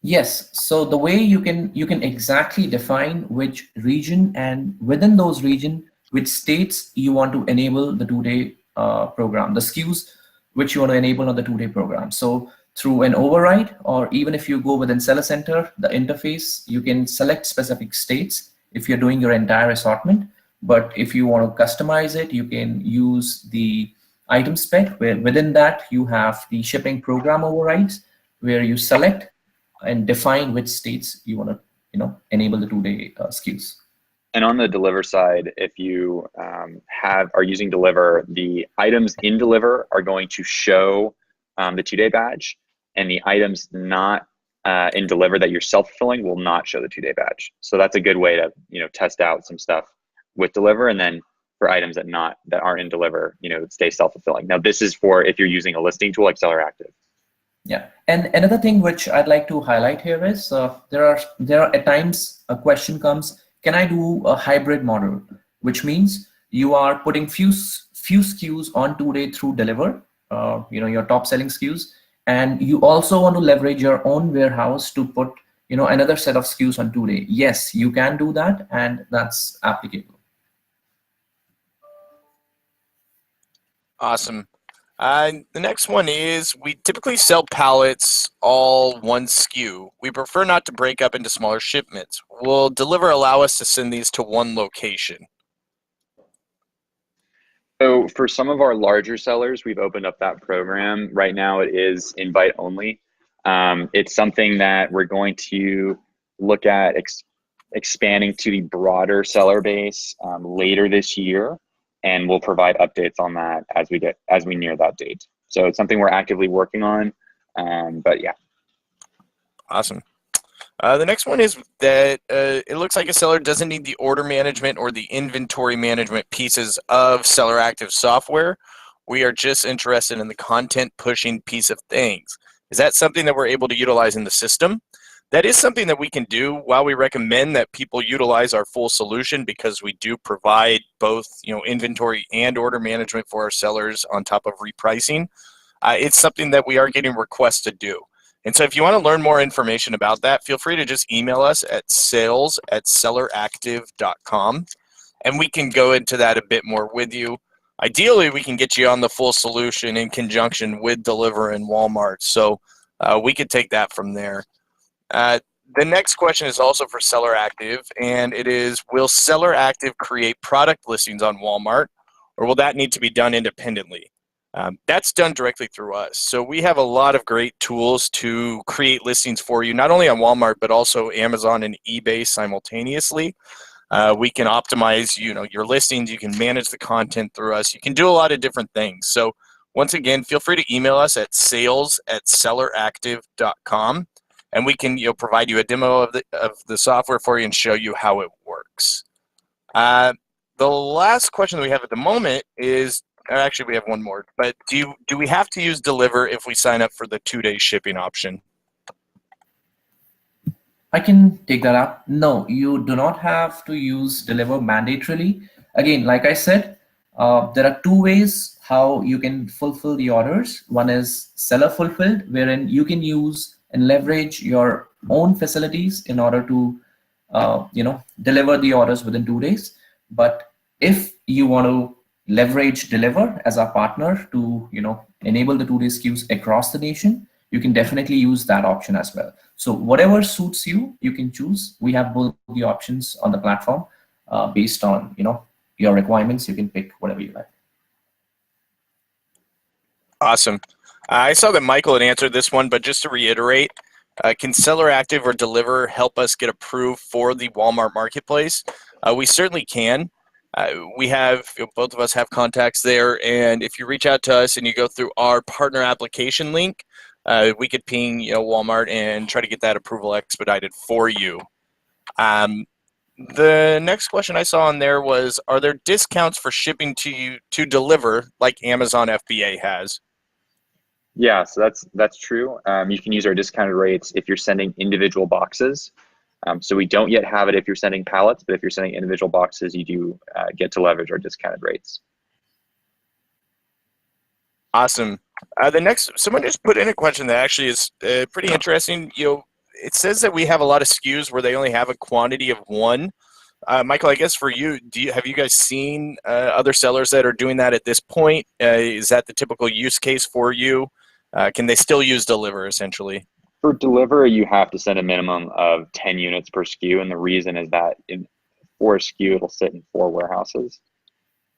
Yes. So the way you can exactly define which region, and within those region, which states you want to enable the 2-day program, the SKUs which you want to enable on the 2-day program. So through an override, or even if you go within Seller Center, the interface, you can select specific states if you're doing your entire assortment. But if you want to customize it, you can use the item spec, where within that you have the shipping program overrides, where you select and define which states you want to enable the 2-day SKUs. And on the Deliverr side, if you are using Deliverr, the items in Deliverr are going to show the 2-day badge, and the items not in Deliverr that you're self-fulfilling will not show the 2-day badge. So that's a good way to test out some stuff with Deliverr, and then for items that aren't in Deliverr, stay self-fulfilling. Now, this is for if you're using a listing tool like SellerActive. Yeah, and another thing which I'd like to highlight here is there are at times a question comes, can I do a hybrid model, which means you are putting few SKUs on today through Deliverr, your top selling SKUs, and you also want to leverage your own warehouse to put another set of SKUs on today. Yes, you can do that, and that's applicable. Awesome. The next one is we typically sell pallets all one SKU. We prefer not to break up into smaller shipments. Will Deliverr allow us to send these to one location? So for some of our larger sellers, we've opened up that program. Right now it is invite only. It's something that we're going to look at expanding to the broader seller base later this year, and we'll provide updates on that as we near that date. So it's something we're actively working on, but yeah. Awesome. The next one is that it looks like a seller doesn't need the order management or the inventory management pieces of SellerActive software. We are just interested in the content pushing piece of things. Is that something that we're able to utilize in the system? That is something that we can do. While we recommend that people utilize our full solution because we do provide both inventory and order management for our sellers on top of repricing, it's something that we are getting requests to do. And so if you want to learn more information about that, feel free to just email us at sales@selleractive.com, and we can go into that a bit more with you. Ideally, we can get you on the full solution in conjunction with Deliverr and Walmart. So we could take that from there. The next question is also for SellerActive, and it is, will SellerActive create product listings on Walmart, or will that need to be done independently? That's done directly through us. So we have a lot of great tools to create listings for you, not only on Walmart, but also Amazon and eBay simultaneously. We can optimize, your listings. You can manage the content through us. You can do a lot of different things. So once again, feel free to email us at sales@selleractive.com, and we can provide you a demo of the software for you and show you how it works. The last question that we have at the moment is, actually, we have one more, but do we have to use Deliverr if we sign up for the 2-day shipping option? I can take that up. No, you do not have to use Deliverr mandatorily. Again, like I said, there are two ways how you can fulfill the orders. One is seller fulfilled, wherein you can use and leverage your own facilities in order to deliver the orders within 2 days. But if you want to leverage Deliverr as our partner to enable the 2-day SKUs across the nation, you can definitely use that option as well. So whatever suits you, you can choose. We have both the options on the platform based on your requirements. You can pick whatever you like. Awesome. I saw that Michael had answered this one, but just to reiterate, can SellerActive or Deliverr help us get approved for the Walmart marketplace? We certainly can. We have, both of us have contacts there, and if you reach out to us and you go through our partner application link, we could ping Walmart and try to get that approval expedited for you. The next question I saw on there was, are there discounts for shipping to Deliverr like Amazon FBA has? Yeah, so that's true. You can use our discounted rates if you're sending individual boxes. So we don't yet have it if you're sending pallets, but if you're sending individual boxes, you do get to leverage our discounted rates. Awesome. The next, someone just put in a question that actually is pretty interesting. It says that we have a lot of SKUs where they only have a quantity of one. Michael, I guess for you, have you guys seen other sellers that are doing that at this point? Is that the typical use case for you? Can they still use Deliverr essentially? For Deliverr, you have to send a minimum of 10 units per SKU, and the reason is that for a SKU, it'll sit in 4 warehouses.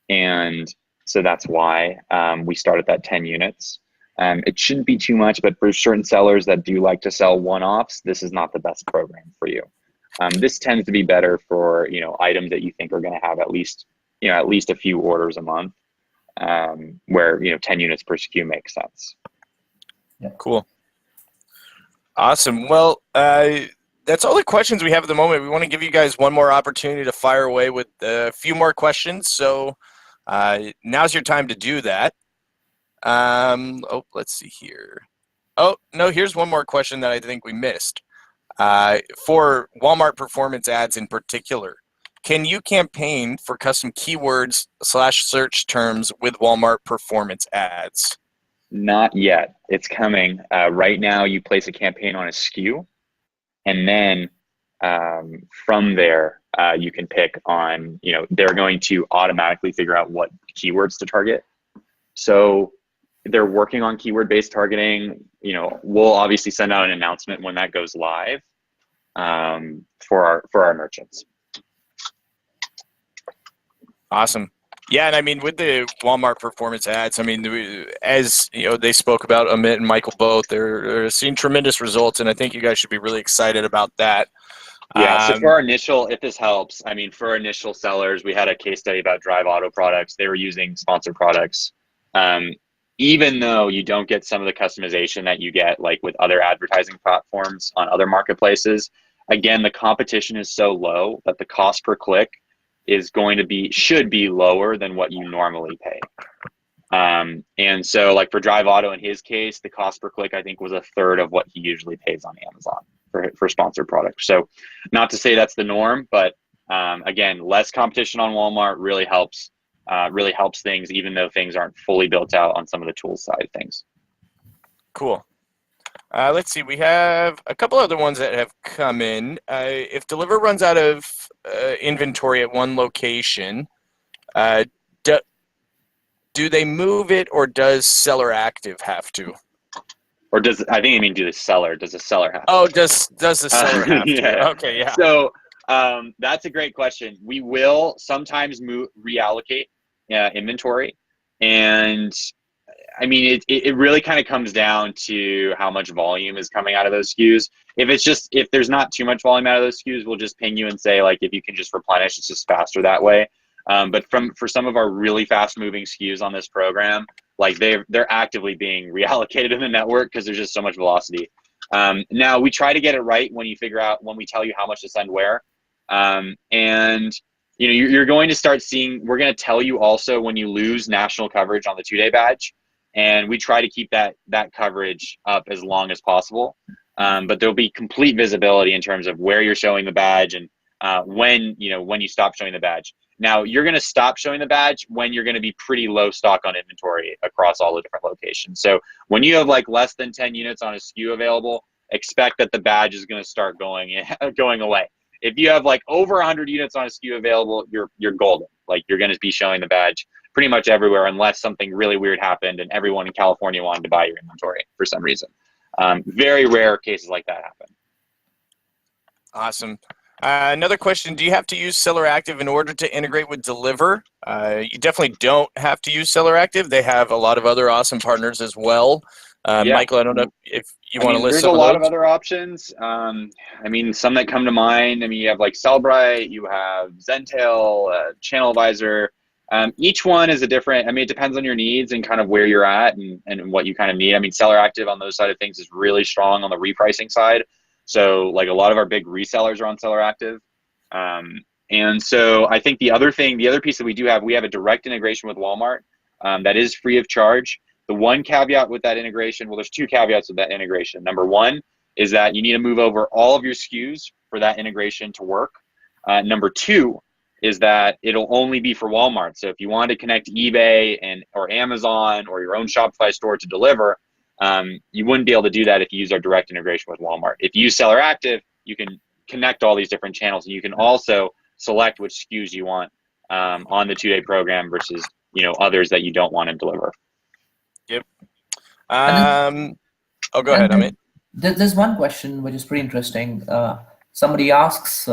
And so that's why we start at that 10 units. It shouldn't be too much, but for certain sellers that do like to sell one-offs, this is not the best program for you. This tends to be better for items that you think are going to have at least a few orders a month, where 10 units per SKU makes sense. Yeah. Cool. Awesome. Well, that's all the questions we have at the moment. We want to give you guys one more opportunity to fire away with a few more questions. So now's your time to do that. Let's see here. Oh, no, here's one more question that I think we missed. For Walmart performance ads in particular, can you campaign for custom keywords / search terms with Walmart performance ads? Not yet. It's coming. Right now, you place a campaign on a SKU, and then from there, you can pick on, they're going to automatically figure out what keywords to target. So they're working on keyword-based targeting. We'll obviously send out an announcement when that goes live for our merchants. Awesome. Yeah, and I mean, with the Walmart performance ads, I mean, as they spoke about, Amit and Michael both, they're seeing tremendous results, and I think you guys should be really excited about that. Yeah, so for our initial, if this helps, I mean, for our initial sellers, we had a case study about Drive Auto products. They were using sponsored products. Even though you don't get some of the customization that you get like with other advertising platforms on other marketplaces, again, the competition is so low that the cost per click is should be lower than what you normally pay. And so like for Drive Auto in his case, the cost per click I think was a third of what he usually pays on Amazon for sponsored products. So not to say that's the norm, but again, less competition on Walmart really helps things, even though things aren't fully built out on some of the tools side of things. Cool. Let's see. We have a couple other ones that have come in. If Deliverr runs out of inventory at one location, do they move it, or does SellerActive have to? Or does the seller have to? Oh, does the seller have to? Yeah. Okay, yeah. So that's a great question. We will sometimes reallocate inventory, and I mean, it really kind of comes down to how much volume is coming out of those SKUs. If there's not too much volume out of those SKUs, we'll just ping you and say, like, if you can just replenish, it's just faster that way. But for some of our really fast moving SKUs on this program, like they're actively being reallocated in the network because there's just so much velocity. Now we try to get it right when we tell you how much to send where. And you're going to start seeing, we're going to tell you also when you lose national coverage on the 2-day badge. And we try to keep that coverage up as long as possible. But there'll be complete visibility in terms of where you're showing the badge and when you stop showing the badge. Now, you're going to stop showing the badge when you're going to be pretty low stock on inventory across all the different locations. So when you have like less than 10 units on a SKU available, expect that the badge is going to start going away. If you have like over 100 units on a SKU available, you're golden. Like you're going to be showing the badge pretty much everywhere unless something really weird happened and everyone in California wanted to buy your inventory for some reason. Very rare cases like that happen. Awesome. Another question, do you have to use SellerActive in order to integrate with Deliverr? You definitely don't have to use SellerActive. They have a lot of other awesome partners as well. Yeah. Michael, I don't know if you want to list some of those. There's a lot of other options. Some that come to mind. You have like Sellbrite, you have Zentel, Channel Advisor. Each one is a different, it depends on your needs and kind of where you're at and what you kind of need. SellerActive on those side of things is really strong on the repricing side. So like a lot of our big resellers are on SellerActive. And so I think the other piece that we have a direct integration with Walmart that is free of charge. The one caveat with that integration, there's two caveats with that integration. Number one is that you need to move over all of your SKUs for that integration to work. Number two is that it'll only be for Walmart. So if you want to connect eBay or Amazon or your own Shopify store to Deliverr, you wouldn't be able to do that if you use our direct integration with Walmart. If you use SellerActive, you can connect all these different channels, and you can also select which SKUs you want on the 2-day program versus others that you don't want in Deliverr. Yep. Go ahead, Amit. There's one question which is pretty interesting. Somebody asks,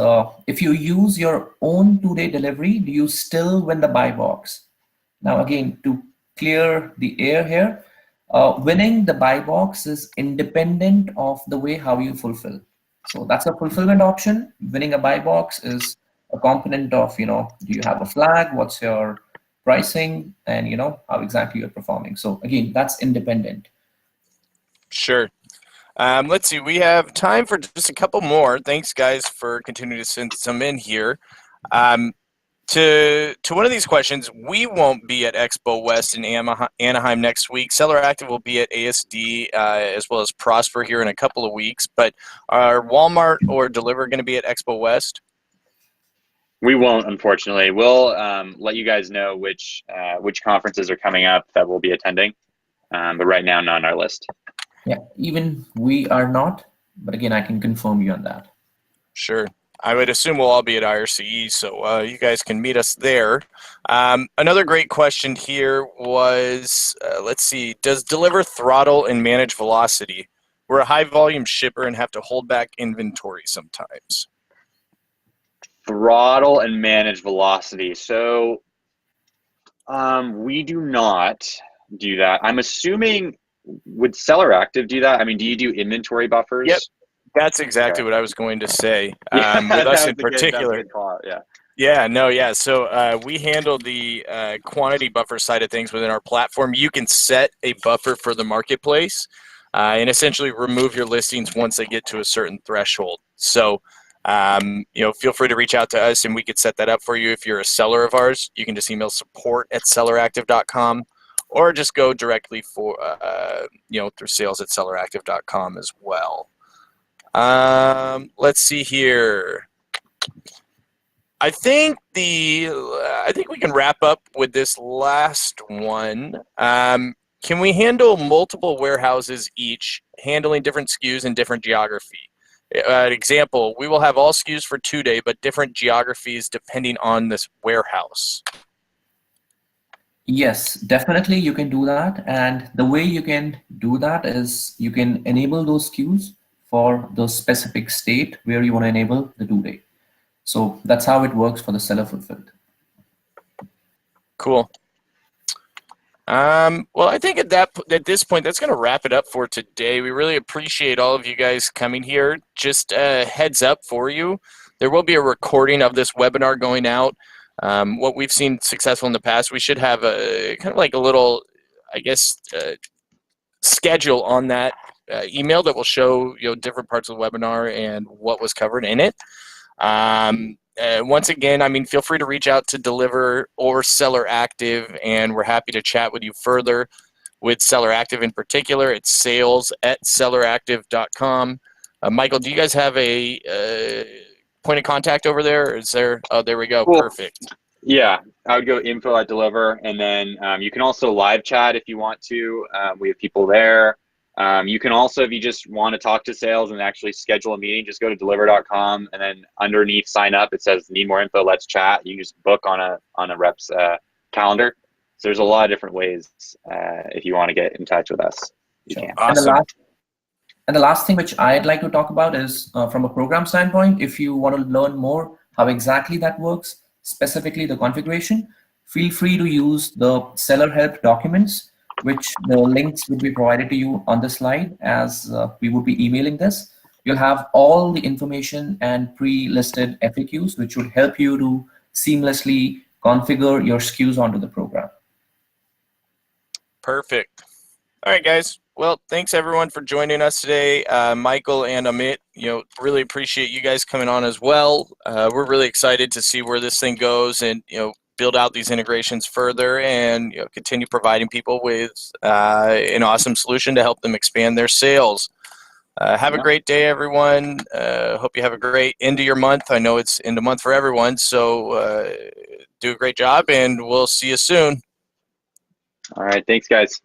if you use your own 2-day delivery, do you still win the buy box? Now, again, to clear the air here, winning the buy box is independent of the way how you fulfill. So that's a fulfillment option. Winning a buy box is a component of, do you have a flag? What's your pricing? And, how exactly you're performing. So again, that's independent. Sure. Let's see. We have time for just a couple more. Thanks, guys, for continuing to send some in here. To one of these questions, we won't be at Expo West in Anaheim next week. SellerActive will be at ASD as well as Prosper here in a couple of weeks. But are Walmart or Deliverr going to be at Expo West? We won't, unfortunately. We'll let you guys know which conferences are coming up that we'll be attending. But right now, not on our list. Yeah, even we are not. But again, I can confirm you on that. Sure. I would assume we'll all be at IRCE, so you guys can meet us there. Another great question here was, let's see, does Deliverr throttle and manage velocity? We're a high-volume shipper and have to hold back inventory sometimes. Throttle and manage velocity. So we do not do that. I'm assuming, would SellerActive do that? I mean, do you do inventory buffers? Yep. That's exactly what I was going to say. Yeah, with us in particular. Yeah. So we handle the quantity buffer side of things within our platform. You can set a buffer for the marketplace and essentially remove your listings once they get to a certain threshold. So, feel free to reach out to us and we could set that up for you. If you're a seller of ours, you can just email support@selleractive.com or just go directly for, through sales@selleractive.com as well. Let's see here. I think we can wrap up with this last one. Can we handle multiple warehouses each, handling different SKUs in different geography? Example, we will have all SKUs for 2-day, but different geographies depending on this warehouse. Yes, definitely you can do that. And the way you can do that is you can enable those SKUs for the specific state where you want to enable the 2-day. So that's how it works for the seller fulfilled. Cool. Well, I think at this point, that's going to wrap it up for today. We really appreciate all of you guys coming here. Just a heads up for you, there will be a recording of this webinar going out. What we've seen successful in the past, we should have a kind of like a little, schedule on that email that will show different parts of the webinar and what was covered in it. Once again, feel free to reach out to Deliverr or SellerActive, and we're happy to chat with you further. With SellerActive in particular, it's sales@selleractive.com. Michael, do you guys have a point of contact over there? Is there? Oh, there we go. Cool. Perfect. Yeah, I would go info@Deliverr, and then you can also live chat if you want to. We have people there. You can also, if you just want to talk to sales and actually schedule a meeting, just go to deliverr.com, and then underneath sign up, it says need more info, let's chat. You can just book on a rep's calendar. So there's a lot of different ways if you want to get in touch with us. You can. Awesome. And the last thing which I'd like to talk about is from a program standpoint, if you want to learn more how exactly that works, specifically the configuration, feel free to use the seller help documents, which the links will be provided to you on the slide as we would be emailing this. You'll have all the information and pre-listed FAQs, which would help you to seamlessly configure your SKUs onto the program. Perfect. All right, guys. Well, thanks everyone for joining us today. Michael and Amit, really appreciate you guys coming on as well. We're really excited to see where this thing goes and, build out these integrations further and continue providing people with an awesome solution to help them expand their sales. Have a great day, everyone. Hope you have a great end of your month. I know it's end of month for everyone, so do a great job, and we'll see you soon. All right. Thanks, guys.